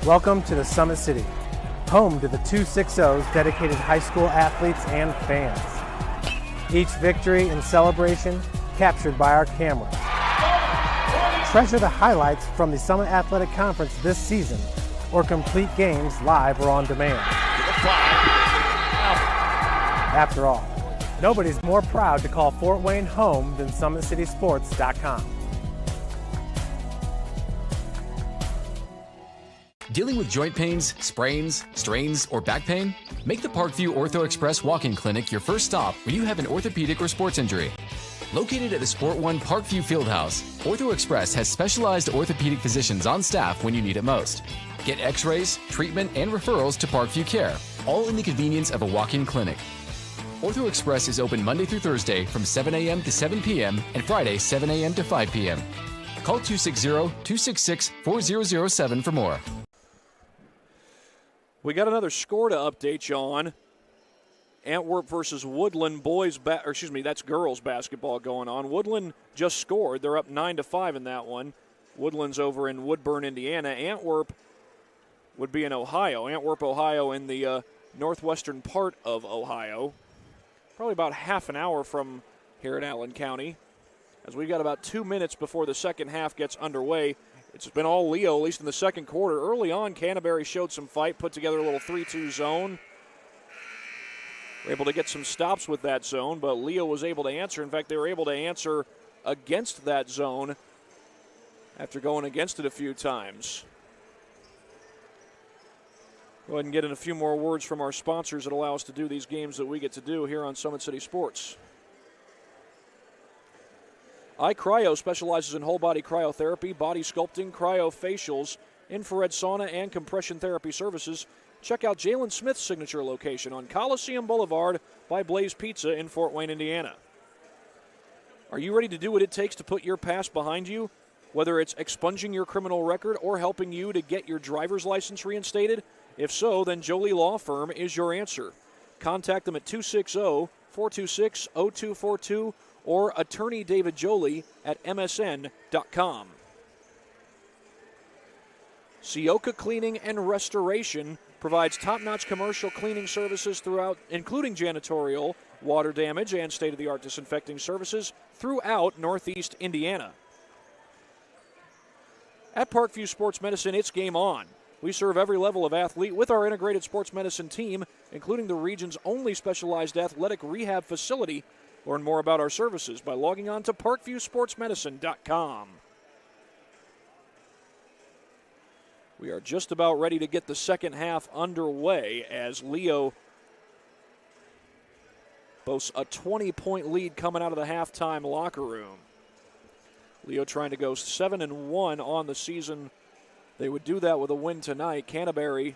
Welcome to the Summit City, home to the 260's dedicated high school athletes and fans. Each victory and celebration captured by our cameras. Treasure the highlights from the Summit Athletic Conference this season, or complete games live or on demand. After all, nobody's more proud to call Fort Wayne home than SummitCitySports.com. Dealing with joint pains, sprains, strains, or back pain? Make the Parkview Ortho Express walk-in clinic your first stop when you have an orthopedic or sports injury. Located at the Sport One Parkview Fieldhouse, Ortho Express has specialized orthopedic physicians on staff when you need it most. Get x-rays, treatment, and referrals to Parkview Care, all in the convenience of a walk-in clinic. Ortho Express is open Monday through Thursday from 7 a.m. to 7 p.m. and Friday 7 a.m. to 5 p.m. Call 260-266-4007 for more. We got another score to update you on. Antwerp versus Woodland that's girls basketball going on. Woodland just scored. They're up 9-5 in that one. Woodland's over in Woodburn, Indiana. Antwerp would be in Ohio. Antwerp, Ohio, in the northwestern part of Ohio. Probably about half an hour from here in Allen County. As we've got about 2 minutes before the second half gets underway. It's been all Leo, at least in the second quarter. Early on, Canterbury showed some fight, put together a little 3-2 zone. Were able to get some stops with that zone, but Leo was able to answer. In fact, they were able to answer against that zone after going against it a few times. Go ahead and get in a few more words from our sponsors that allow us to do these games that we get to do here on Summit City Sports. iCryo specializes in whole-body cryotherapy, body sculpting, cryofacials, infrared sauna, and compression therapy services. Check out Jalen Smith's signature location on Coliseum Boulevard by Blaze Pizza in Fort Wayne, Indiana. Are you ready to do what it takes to put your past behind you? Whether it's expunging your criminal record or helping you to get your driver's license reinstated? If so, then Jolie Law Firm is your answer. Contact them at 260-426-0242 or attorney David Jolie at msn.com. Sioka Cleaning and Restoration provides top-notch commercial cleaning services throughout, including janitorial, water damage, and state-of-the-art disinfecting services throughout Northeast Indiana. At Parkview Sports Medicine, it's game on. We serve every level of athlete with our integrated sports medicine team, including the region's only specialized athletic rehab facility. Learn more about our services by logging on to parkviewsportsmedicine.com. We are just about ready to get the second half underway as Leo boasts a 20-point lead coming out of the halftime locker room. Leo trying to go 7-1 on the season. They would do that with a win tonight. Canterbury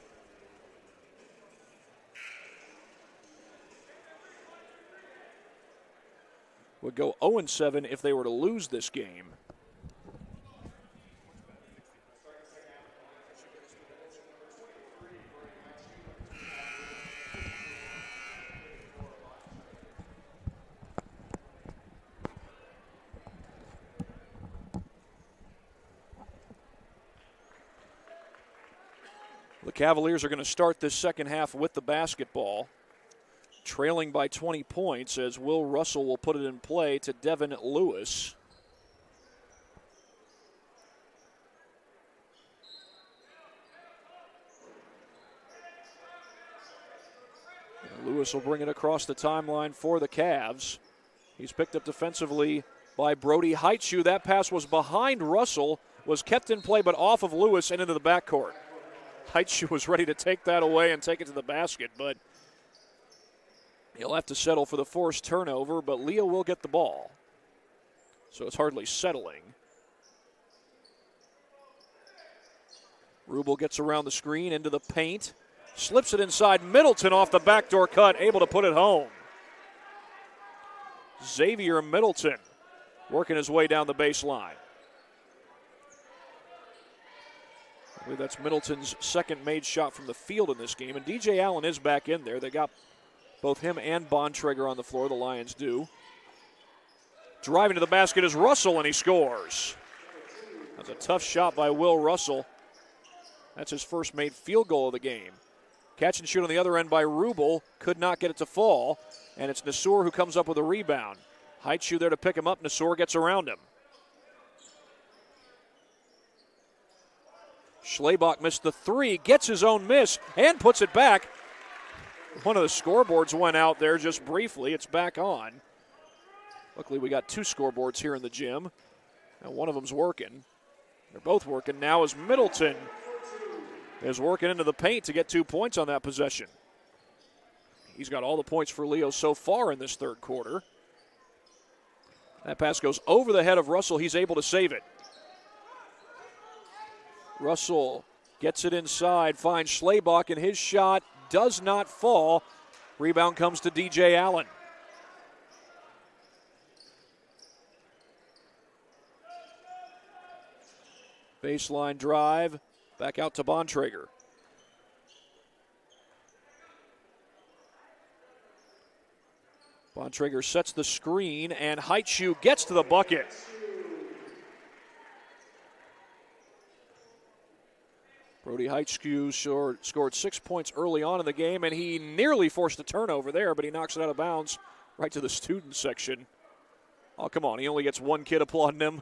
would go 0-7 if they were to lose this game. The Cavaliers are going to start this second half with the basketball, trailing by 20 points as Will Russell will put it in play to Devin Lewis. And Lewis will bring it across the timeline for the Cavs. He's picked up defensively by Brody Heitschuh. That pass was behind Russell, was kept in play but off of Lewis and into the backcourt. Heitschuh was ready to take that away and take it to the basket, but he'll have to settle for the forced turnover, but Leo will get the ball. So it's hardly settling. Rubel gets around the screen into the paint, slips it inside. Middleton off the backdoor cut, able to put it home. Xavier Middleton working his way down the baseline. I believe that's Middleton's second made shot from the field in this game, and DJ Allen is back in there. They got both him and Bontrager on the floor, the Lions do. Driving to the basket is Russell, and he scores. That's a tough shot by Will Russell. That's his first made field goal of the game. Catch and shoot on the other end by Rubel. Could not get it to fall, and it's Nassour who comes up with a rebound. Heitschuh there to pick him up. Nassour gets around him. Schlabach missed the three, gets his own miss, and puts it back. One of the scoreboards went out there just briefly. It's back on. Luckily, we got two scoreboards here in the gym, and one of them's working. They're both working now as Middleton is working into the paint to get 2 points on that possession. He's got all the points for Leo so far in this third quarter. That pass goes over the head of Russell. He's able to save it. Russell gets it inside, finds Schlabach, and his shot does not fall. Rebound comes to DJ Allen. Baseline drive, back out to Bontrager. Bontrager sets the screen, and Heitschuh gets to the bucket. Brody Heitschuh scored 6 points early on in the game, and he nearly forced a turnover there, but he knocks it out of bounds right to the student section. Oh, come on, he only gets one kid applauding him.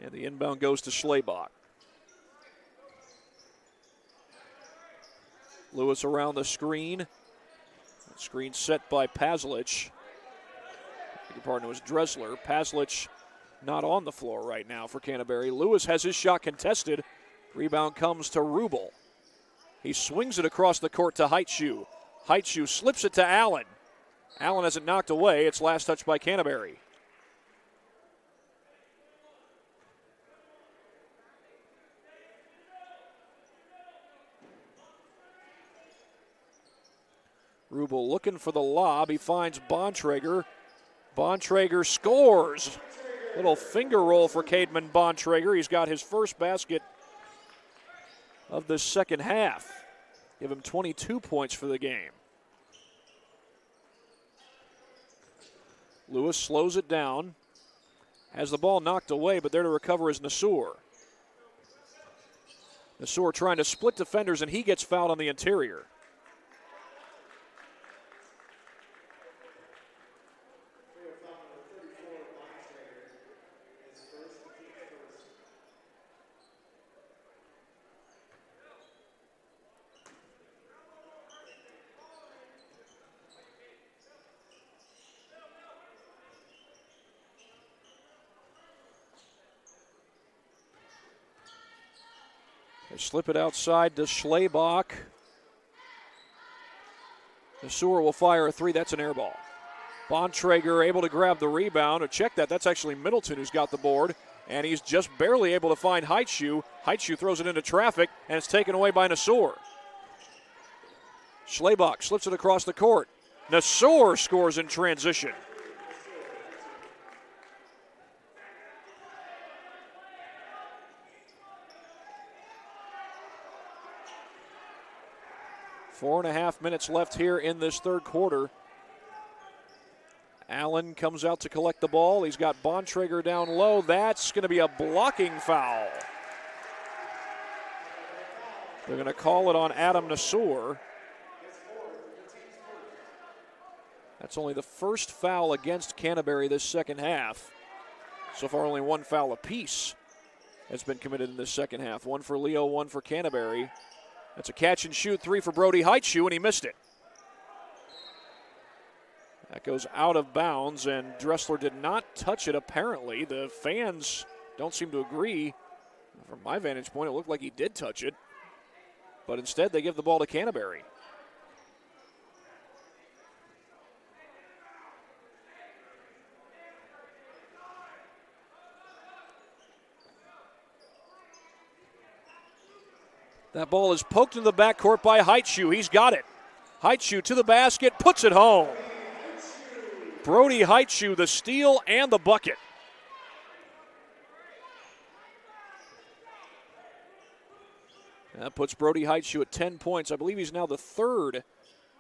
And the inbound goes to Schlabach. Lewis around the screen. Screen set by Paslic. Your partner was Dressler. Paslic not on the floor right now for Canterbury. Lewis has his shot contested. Rebound comes to Rubel. He swings it across the court to Heitschuh. Heitschuh slips it to Allen. Allen has it knocked away. It's last touched by Canterbury. Rubel looking for the lob. He finds Bontrager. Bontrager scores. Little finger roll for Cademan Bontrager. He's got his first basket of the second half. Give him 22 points for the game. Lewis slows it down. Has the ball knocked away, but there to recover is Nassour. Nassour trying to split defenders, and he gets fouled on the interior. They slip it outside to Schlabach. Nassour will fire a three. That's an air ball. Bontrager able to grab the rebound. Check that. That's actually Middleton who's got the board. And he's just barely able to find Heitschuh. Heitschuh throws it into traffic, and it's taken away by Nassour. Schlebach slips it across the court. Nassour scores in transition. Four and a half minutes left here in this third quarter. Allen comes out to collect the ball. He's got Bontrager down low. That's going to be a blocking foul. They're going to call it on Adam Nassour. That's only the first foul against Canterbury this second half. So far, only one foul apiece has been committed in this second half. One for Leo, one for Canterbury. That's a catch and shoot three for Brody Heitschuh, and he missed it. That goes out of bounds, and Dressler did not touch it, apparently. The fans don't seem to agree. From my vantage point, it looked like he did touch it. But instead, they give the ball to Canterbury. That ball is poked into the backcourt by Heitschuh. He's got it. Heitschuh to the basket, puts it home. Brody Heitschuh, the steal and the bucket. That puts Brody Heitschuh at 10 points. I believe he's now the third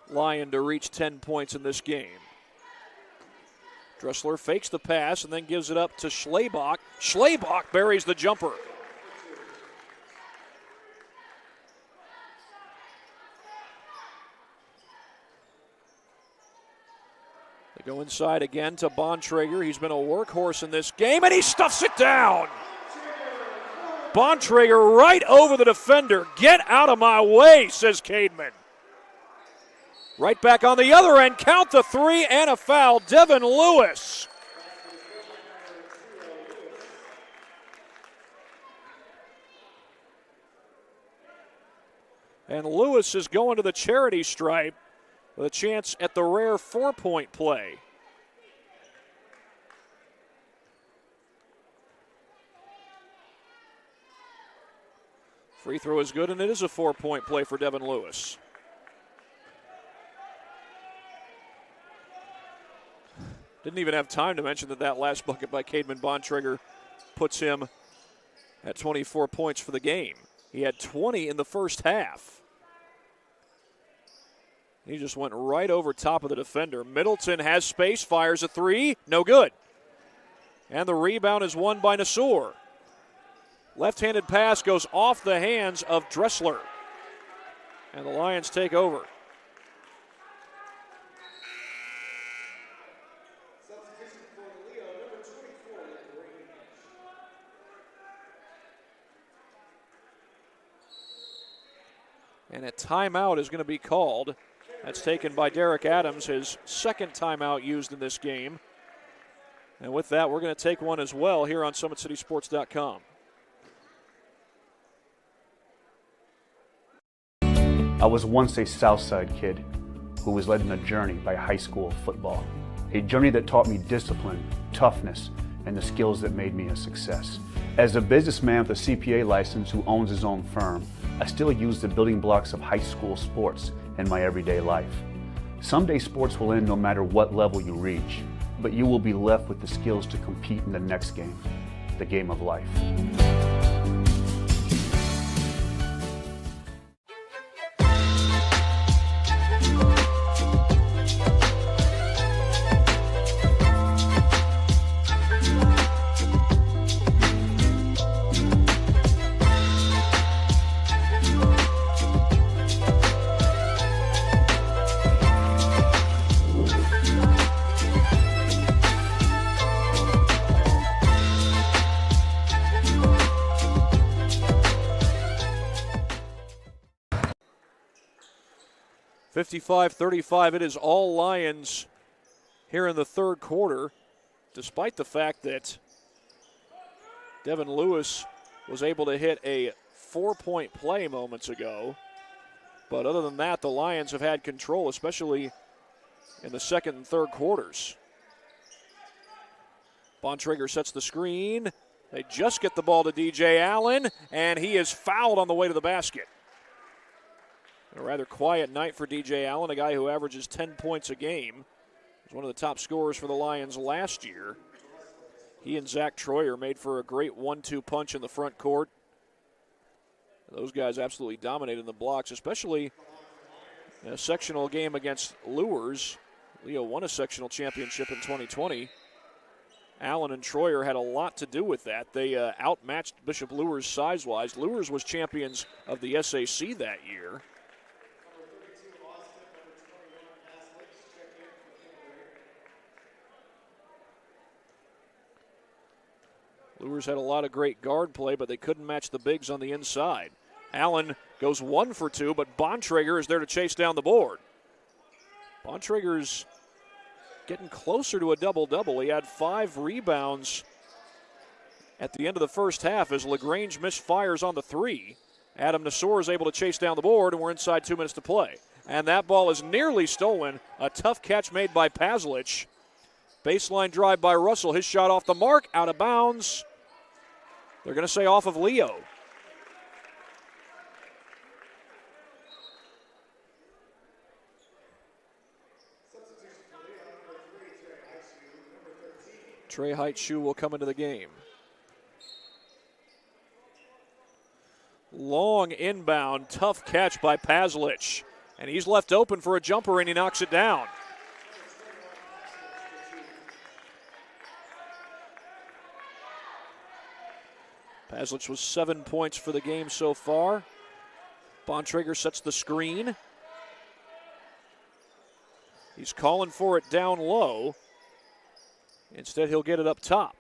Lion to reach 10 points in this game. Dressler fakes the pass and then gives it up to Schlebach. Schlebach buries the jumper. They go inside again to Bontrager. He's been a workhorse in this game, and he stuffs it down. Bontrager right over the defender. Get out of my way, says Cademan. Right back on the other end. Count the three and a foul. Devin Lewis. And Lewis is going to the charity stripe with a chance at the rare 4-point play. Free throw is good, and it is a 4-point play for Devin Lewis. Didn't even have time to mention that last bucket by Cademan Bontrager puts him at 24 points for the game. He had 20 in the first half. He just went right over top of the defender. Middleton has space, fires a three, no good. And the rebound is won by Nassour. Left-handed pass goes off the hands of Dressler. And the Lions take over. Substitution for Leo, number 24, Range. And a timeout is going to be called. That's taken by Derek Adams, his second timeout used in this game. And with that, we're going to take one as well here on SummitCitySports.com. I was once a Southside kid who was led on a journey by high school football. A journey that taught me discipline, toughness, and the skills that made me a success. As a businessman with a CPA license who owns his own firm, I still use the building blocks of high school sports in my everyday life. Someday sports will end no matter what level you reach, but you will be left with the skills to compete in the next game, the game of life. 55-35, it is all Lions here in the third quarter, despite the fact that Devin Lewis was able to hit a 4-point play moments ago. But other than that, the Lions have had control, especially in the second and third quarters. Bontrager sets the screen. They just get the ball to DJ Allen, and he is fouled on the way to the basket. A rather quiet night for DJ Allen, a guy who averages 10 points a game. He's one of the top scorers for the Lions last year. He and Zach Troyer made for a great 1-2 punch in the front court. Those guys absolutely dominated the blocks, especially in a sectional game against Lewis. Leo won a sectional championship in 2020. Allen and Troyer had a lot to do with that. They outmatched Bishop Lewis size-wise. Lewis was champions of the SAC that year. Lewis had a lot of great guard play, but they couldn't match the bigs on the inside. Allen goes 1 for 2, but Bontrager is there to chase down the board. Bontrager's getting closer to a double-double. He had 5 rebounds at the end of the first half as LaGrange misfires on the 3. Adam Nasor is able to chase down the board, and we're inside 2 minutes to play. And that ball is nearly stolen. A tough catch made by Paslich. Baseline drive by Russell. His shot off the mark, out of bounds. They're going to say off of Leo. Trey Heitschuh will come into the game. Long inbound, tough catch by Paslich. And he's left open for a jumper, and he knocks it down. Paslich was 7 points for the game so far. Bontrager sets the screen. He's calling for it down low. Instead, he'll get it up top.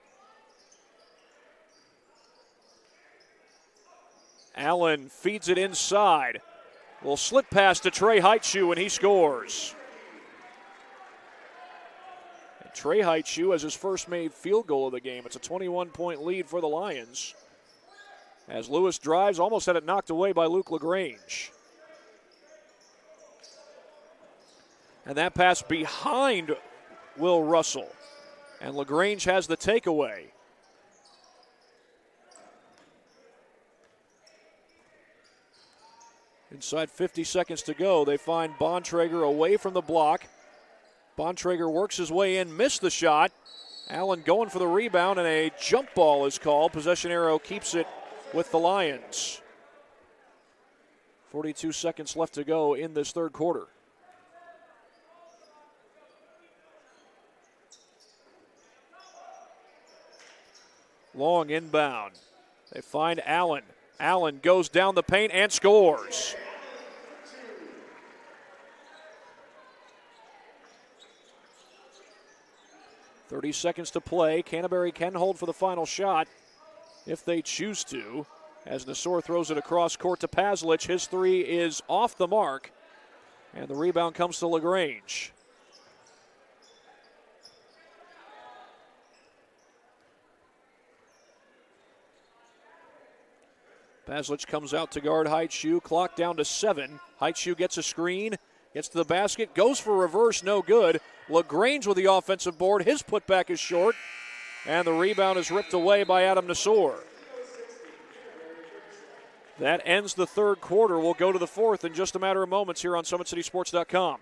Allen feeds it inside. Will slip pass to Trey Heitschuh, and he scores. And Trey Heitschuh has his first made field goal of the game. It's a 21-point lead for the Lions. As Lewis drives, almost had it knocked away by Luke LaGrange. And that pass behind Will Russell. And LaGrange has the takeaway. Inside 50 seconds to go, they find Bontrager away from the block. Bontrager works his way in, missed the shot. Allen going for the rebound, and a jump ball is called. Possession arrow keeps it with the Lions. 42 seconds left to go in this third quarter. Long inbound. They find Allen. Allen goes down the paint and scores. .30 seconds to play. Canterbury can hold for the final shot if they choose to. As Nasor throws it across court to Paslich. His 3 is off the mark. And the rebound comes to LaGrange. Paslich comes out to guard Heitschuh. Clock down to 7. Heitschuh gets a screen, gets to the basket, goes for reverse, no good. LaGrange with the offensive board. His putback is short, and the rebound is ripped away by Adam Nasor. That ends the third quarter. We'll go to the fourth in just a matter of moments here on SummitCitySports.com.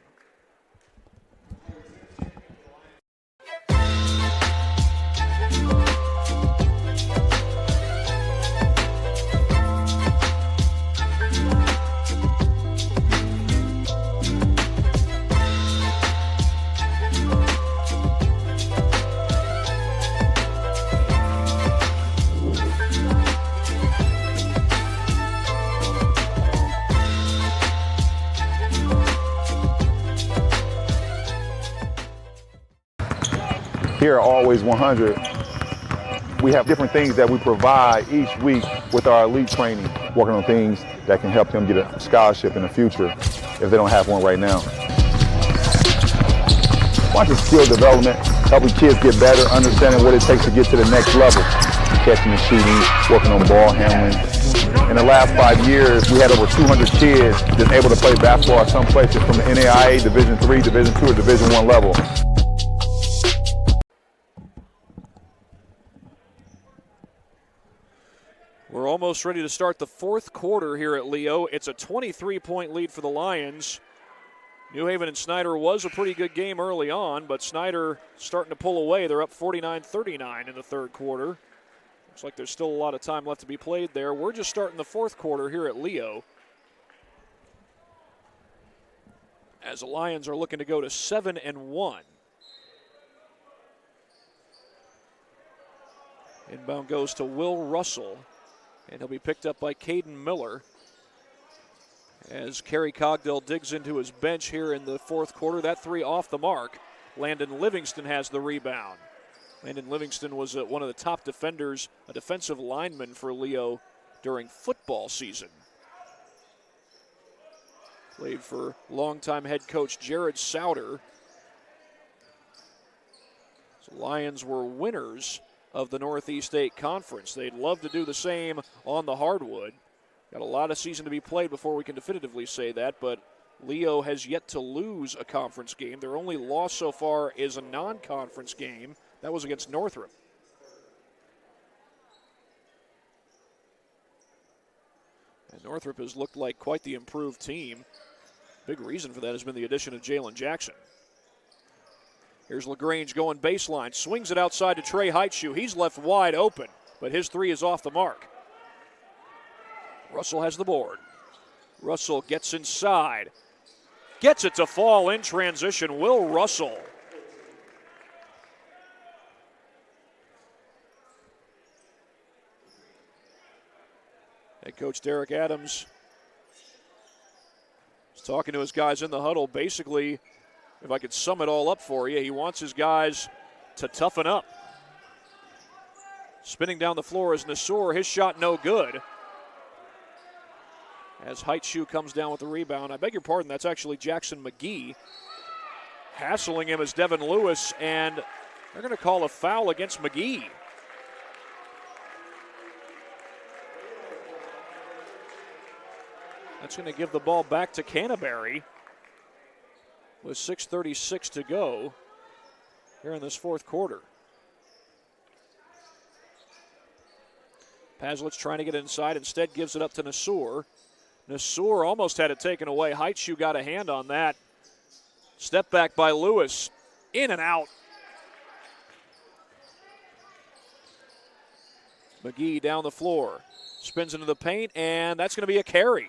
Here at Always 100, we have different things that we provide each week with our elite training, working on things that can help them get a scholarship in the future if they don't have one right now. Watching skill development, helping kids get better, understanding what it takes to get to the next level, catching and shooting, working on ball handling. In the last 5 years, we had over 200 kids that's able to play basketball at some places from the NAIA, Division III, Division II, or Division I level. We're almost ready to start the fourth quarter here at Leo. It's a 23-point lead for the Lions. New Haven and Snyder was a pretty good game early on, but Snyder starting to pull away. They're up 49-39 in the third quarter. Looks like there's still a lot of time left to be played there. We're just starting the fourth quarter here at Leo, as the Lions are looking to go to 7-1. Inbound goes to Will Russell, and he'll be picked up by Caden Miller as Kerry Cogdell digs into his bench here in the fourth quarter. That three off the mark. Landon Livingston has the rebound. Landon Livingston was one of the top defenders, a defensive lineman for Leo during football season. Played for longtime head coach Jared Souter. So Lions were winners of the Northeast 8 Conference. They'd love to do the same on the hardwood. Got a lot of season to be played before we can definitively say that, but Leo has yet to lose a conference game. Their only loss so far is a non-conference game. That was against Northrop. And Northrop has looked like quite the improved team. Big reason for that has been the addition of Jalen Jackson. Here's LaGrange going baseline, swings it outside to Trey Heitschuh. He's left wide open, but his three is off the mark. Russell has the board. Russell gets inside. Gets it to fall in transition. Will Russell. Head coach Derek Adams is talking to his guys in the huddle. Basically, if I could sum it all up for you, he wants his guys to toughen up. Spinning down the floor is Nassour. His shot no good. As Heitschuh comes down with the rebound. I beg your pardon, that's actually Jackson McGee. Hassling him is Devin Lewis, and they're going to call a foul against McGee. That's going to give the ball back to Canterbury with 6:36 to go here in this fourth quarter. Paslitz trying to get inside, instead gives it up to Nassour. Nassour almost had it taken away. Heitschuh got a hand on that. Step back by Lewis. In and out. McGee down the floor. Spins into the paint, and that's going to be a carry.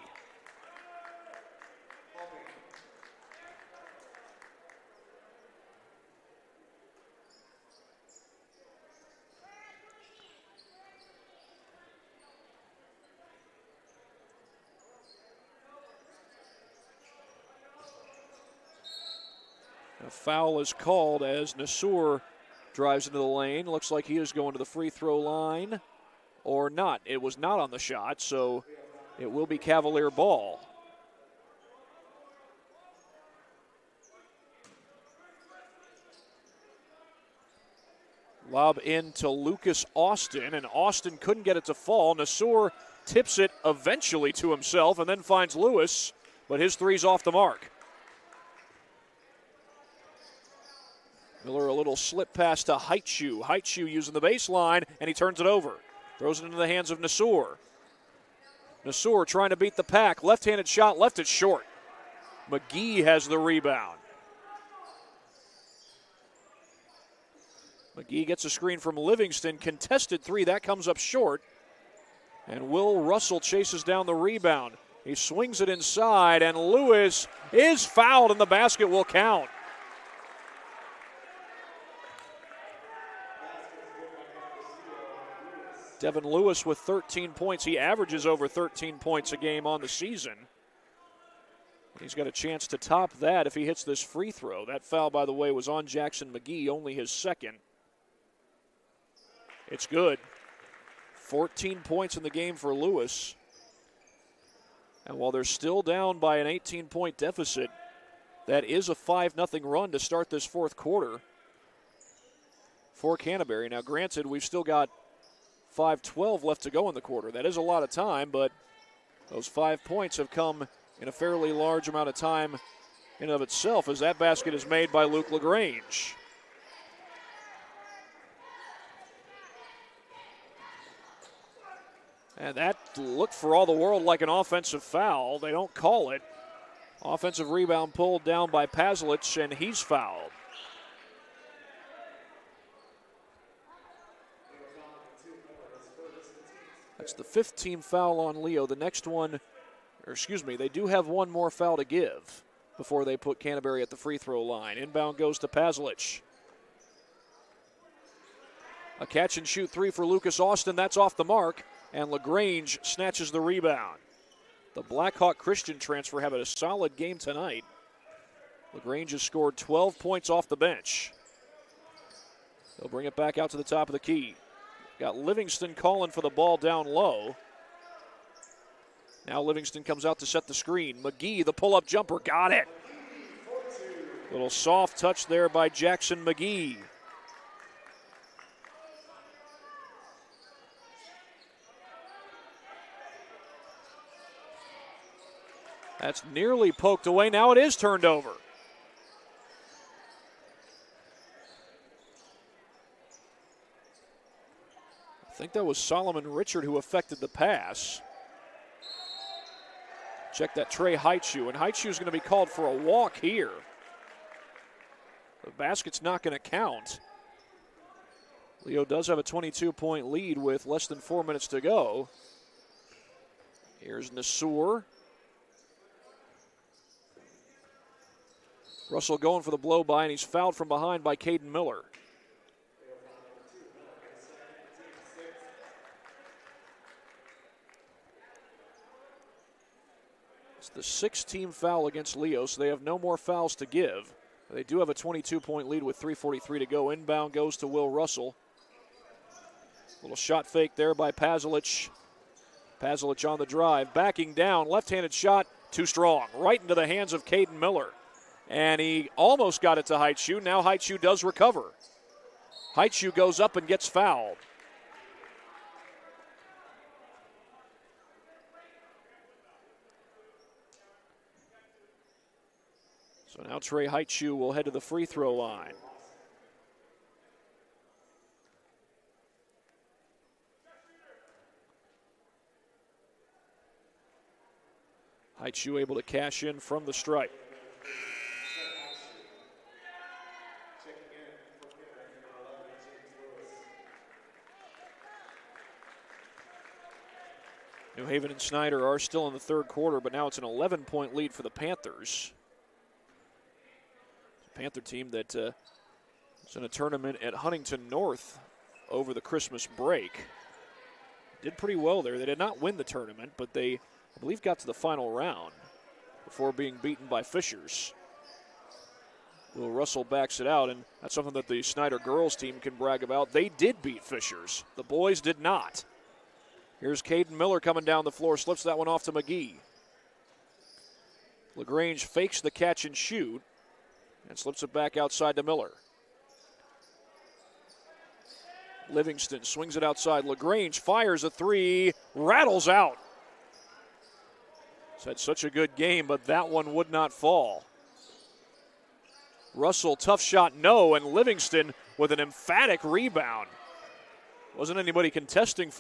A foul is called as Nassour drives into the lane. Looks like he is going to the free throw line or not. It was not on the shot, so it will be Cavalier ball. Lob in to Lucas Austin, and Austin couldn't get it to fall. Nassour tips it eventually to himself and then finds Lewis, but his three's off the mark. Miller a little slip pass to Heitschuh. Heitschuh using the baseline, and he turns it over. Throws it into the hands of Nassour. Nassour trying to beat the pack. Left-handed shot, left it short. McGee has the rebound. McGee gets a screen from Livingston. Contested three, that comes up short. And Will Russell chases down the rebound. He swings it inside, and Lewis is fouled, and the basket will count. Devin Lewis with 13 points. He averages over 13 points a game on the season. He's got a chance to top that if he hits this free throw. That foul, by the way, was on Jackson McGee, only his second. It's good. 14 points in the game for Lewis. And while they're still down by an 18-point deficit, that is a 5-0 run to start this fourth quarter for Canterbury. Now, granted, we've still got 5:12 left to go in the quarter. That is a lot of time, but those 5 points have come in a fairly large amount of time in and of itself, as that basket is made by Luke LaGrange. And that looked for all the world like an offensive foul. They don't call it. Offensive rebound pulled down by Paslic, and he's fouled. That's the 5th team foul on Leo. The next one, or excuse me, they do have one more foul to give before they put Canterbury at the free throw line. Inbound goes to Paslic. A catch and shoot three for Lucas Austin. That's off the mark, and LaGrange snatches the rebound. The Blackhawk Christian transfer having a solid game tonight. LaGrange has scored 12 points off the bench. They'll bring it back out to the top of the key. Got Livingston calling for the ball down low. Now Livingston comes out to set the screen. McGee, the pull-up jumper, got it. Little soft touch there by Jackson McGee. That's nearly poked away. Now it is turned over. I think that was Solomon Richard who affected the pass. Check that Trey Heitschuh, and Heitschuh is going to be called for a walk here. The basket's not going to count. Leo does have a 22-point lead with less than 4 minutes to go. Here's Nassour. Russell going for the blow-by, and he's fouled from behind by Caden Miller. It's the 6th-team foul against Leo, so they have no more fouls to give. They do have a 22-point lead with 3:43 to go. Inbound goes to Will Russell. Little shot fake there by Paslic. Paslic on the drive, backing down, left-handed shot, too strong. Right into the hands of Caden Miller. And he almost got it to Heitschuh. Now Heitschuh does recover. Heitschuh goes up and gets fouled. So now Trey Heitschuh will head to the free throw line. Heitschuh able to cash in from the stripe. New Haven and Snyder are still in the third quarter, but now it's an 11-point lead for the Panthers. The Panther team that was in a tournament at Huntington North over the Christmas break. Did pretty well there. They did not win the tournament, but they, I believe, got to the final round before being beaten by Fishers. Will Russell backs it out, and that's something that the Snyder girls team can brag about. They did beat Fishers. The boys did not. Here's Caden Miller coming down the floor, slips that one off to McGee. LaGrange fakes the catch and shoot and slips it back outside to Miller. Livingston swings it outside. LaGrange fires a three, rattles out. He's had such a good game, but that one would not fall. Russell, tough shot, no, and Livingston with an emphatic rebound. Wasn't anybody contesting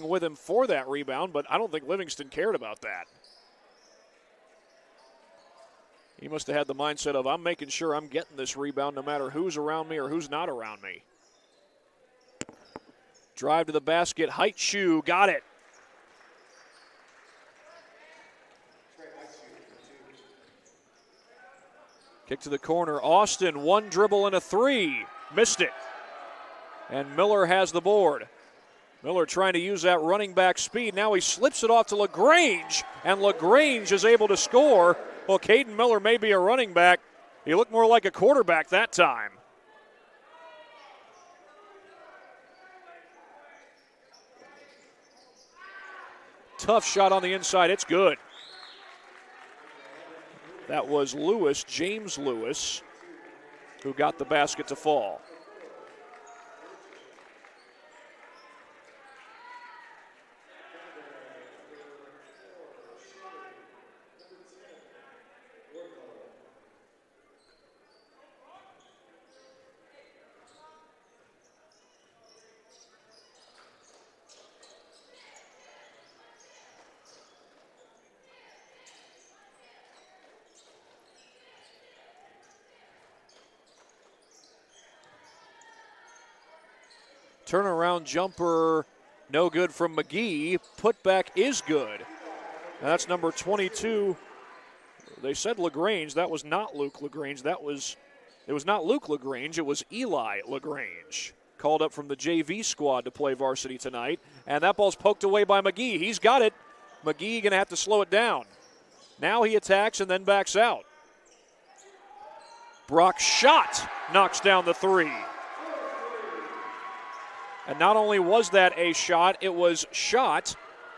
with him for that rebound, but I don't think Livingston cared about that. He must have had the mindset of, I'm making sure I'm getting this rebound no matter who's around me or who's not around me. Drive to the basket, Heitschuh, got it. Kick to the corner, Austin, one dribble and a three, missed it. And Miller has the board. Miller trying to use that running back speed. Now he slips it off to LaGrange, and LaGrange is able to score. Well, Caden Miller may be a running back. He looked more like a quarterback that time. Tough shot on the inside. It's good. That was Lewis, James Lewis, who got the basket to fall. Turnaround jumper, no good from McGee. Putback is good. And that's number 22. They said LaGrange. That was not Luke LaGrange. It was not Luke LaGrange. It was Eli LaGrange. Called up from the JV squad to play varsity tonight. And that ball's poked away by McGee. He's got it. McGee going to have to slow it down. Now he attacks and then backs out. Brock Schott knocks down the three. And not only was that a shot, it was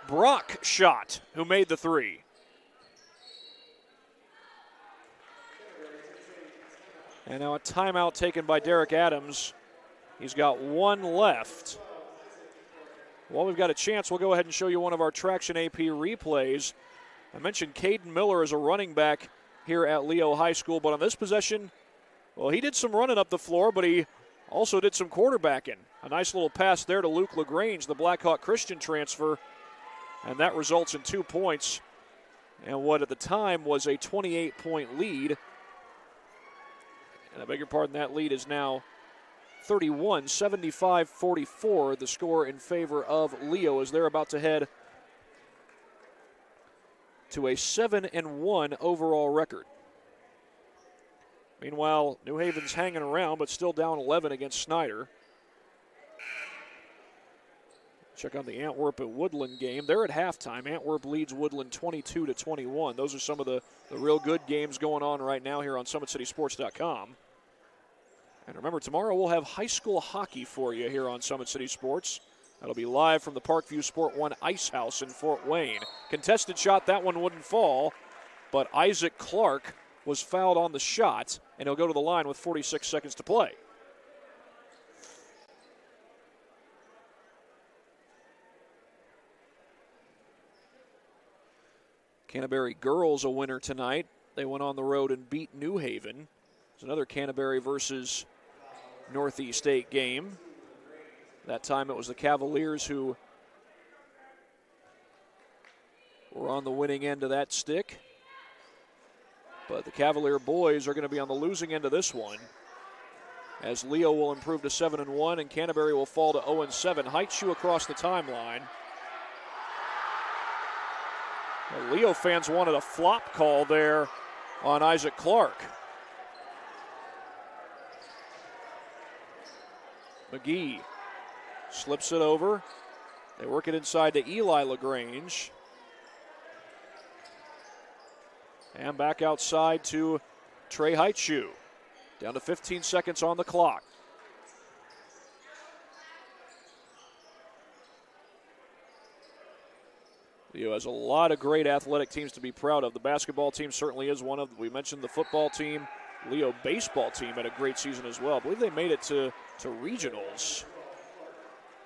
Brock Schott, who made the three. And now a timeout taken by Derek Adams. He's got one left. While we've got a chance, we'll go ahead and show you one of our Traction AP replays. I mentioned Caden Miller as a running back here at Leo High School, but on this possession, well, he did some running up the floor, but he also did some quarterbacking. A nice little pass there to Luke LaGrange, the Blackhawk Christian transfer, and that results in 2 points and what at the time was a 28-point lead. And I beg your pardon, that lead is now 31, 75-44, the score in favor of Leo as they're about to head to a 7-1 overall record. Meanwhile, New Haven's hanging around, but still down 11 against Snyder. Check on the Antwerp at Woodland game. They're at halftime. Antwerp leads Woodland 22-21. Those are some of the real good games going on right now here on SummitCitySports.com. And remember, tomorrow we'll have high school hockey for you here on Summit City Sports. That'll be live from the Parkview Sport 1 Ice House in Fort Wayne. Contested shot, that one wouldn't fall, but Isaac Clark was fouled on the shot, and he'll go to the line with 46 seconds to play. Canterbury girls a winner tonight. They went on the road and beat New Haven. It's another Canterbury versus Northeast State game. That time it was the Cavaliers who were on the winning end of that stick. But the Cavalier boys are going to be on the losing end of this one, as Leo will improve to 7-1 and Canterbury will fall to 0-7. Heitschuh across the timeline. The Leo fans wanted a flop call there on Isaac Clark. McGee slips it over. They work it inside to Eli LaGrange. And back outside to Trey Heitschuh. Down to 15 seconds on the clock. Leo has a lot of great athletic teams to be proud of. The basketball team certainly is one of them. We mentioned the football team. Leo baseball team had a great season as well. I believe they made it to regionals.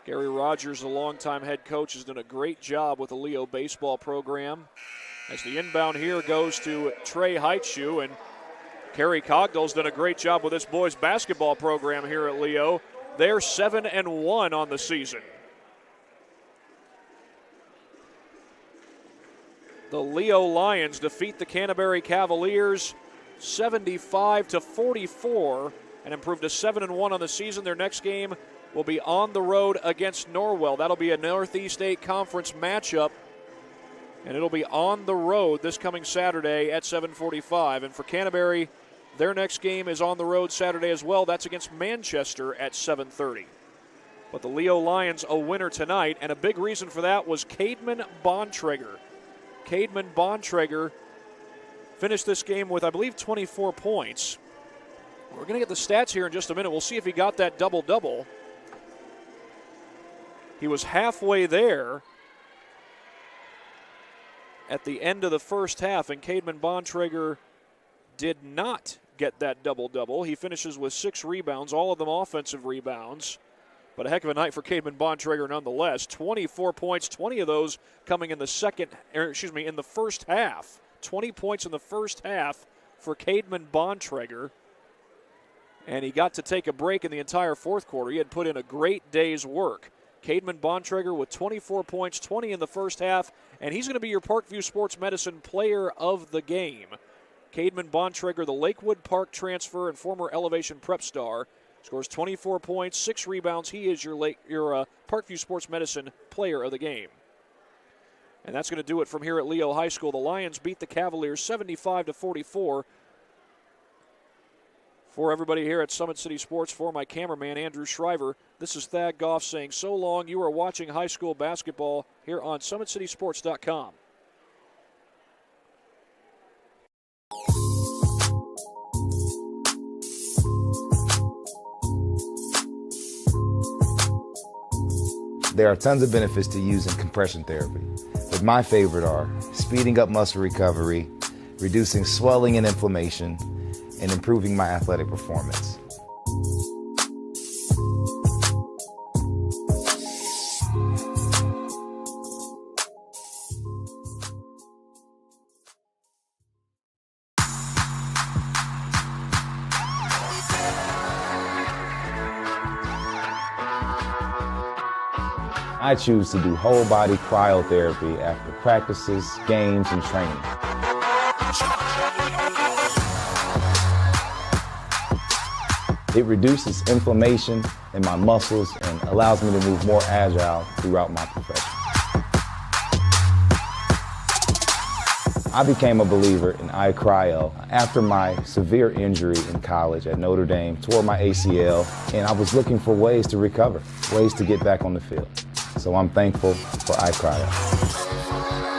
Gary Rogers, the longtime head coach, has done a great job with the Leo baseball program. As the inbound here goes to Trey Heitschuh, and Kerry Cogdell's done a great job with this boys basketball program here at Leo. They're 7-1 on the season. The Leo Lions defeat the Canterbury Cavaliers 75-44 and improve to 7-1 on the season. Their next game will be on the road against Norwell. That'll be a Northeast State Conference matchup, and it'll be on the road this coming Saturday at 7:45. And for Canterbury, their next game is on the road Saturday as well. That's against Manchester at 7:30. But the Leo Lions a winner tonight, and a big reason for that was Caedmon Bontrager. Caedmon Bontrager finished this game with, I believe, 24 points. We're going to get the stats here in just a minute. We'll see if he got that double-double. He was halfway there at the end of the first half, and Caedmon Bontrager did not get that double-double. He finishes with 6 rebounds, all of them offensive rebounds. But a heck of a night for Caedmon Bontrager nonetheless. 24 points, 20 of those coming in the in the first half. 20 points in the first half for Caedmon Bontrager. And he got to take a break in the entire fourth quarter. He had put in a great day's work. Caedmon Bontrager with 24 points, 20 in the first half, and he's going to be your Parkview Sports Medicine player of the game. Caedmon Bontrager, the Lakewood Park transfer and former Elevation Prep star, Scores 24 points, 6 rebounds. He is your Parkview Sports Medicine player of the game. And that's going to do it from here at Leo High School. The Lions beat the Cavaliers 75-44. For everybody here at Summit City Sports, for my cameraman, Andrew Shriver, this is Thad Goff saying so long. You are watching high school basketball here on SummitCitySports.com. There are tons of benefits to using compression therapy, but my favorite are speeding up muscle recovery, reducing swelling and inflammation, and improving my athletic performance. I choose to do whole body cryotherapy after practices, games, and training. It reduces inflammation in my muscles and allows me to move more agile throughout my profession. I became a believer in iCryo after my severe injury in college at Notre Dame, tore my ACL, and I was looking for ways to recover, ways to get back on the field. So I'm thankful for iCryo.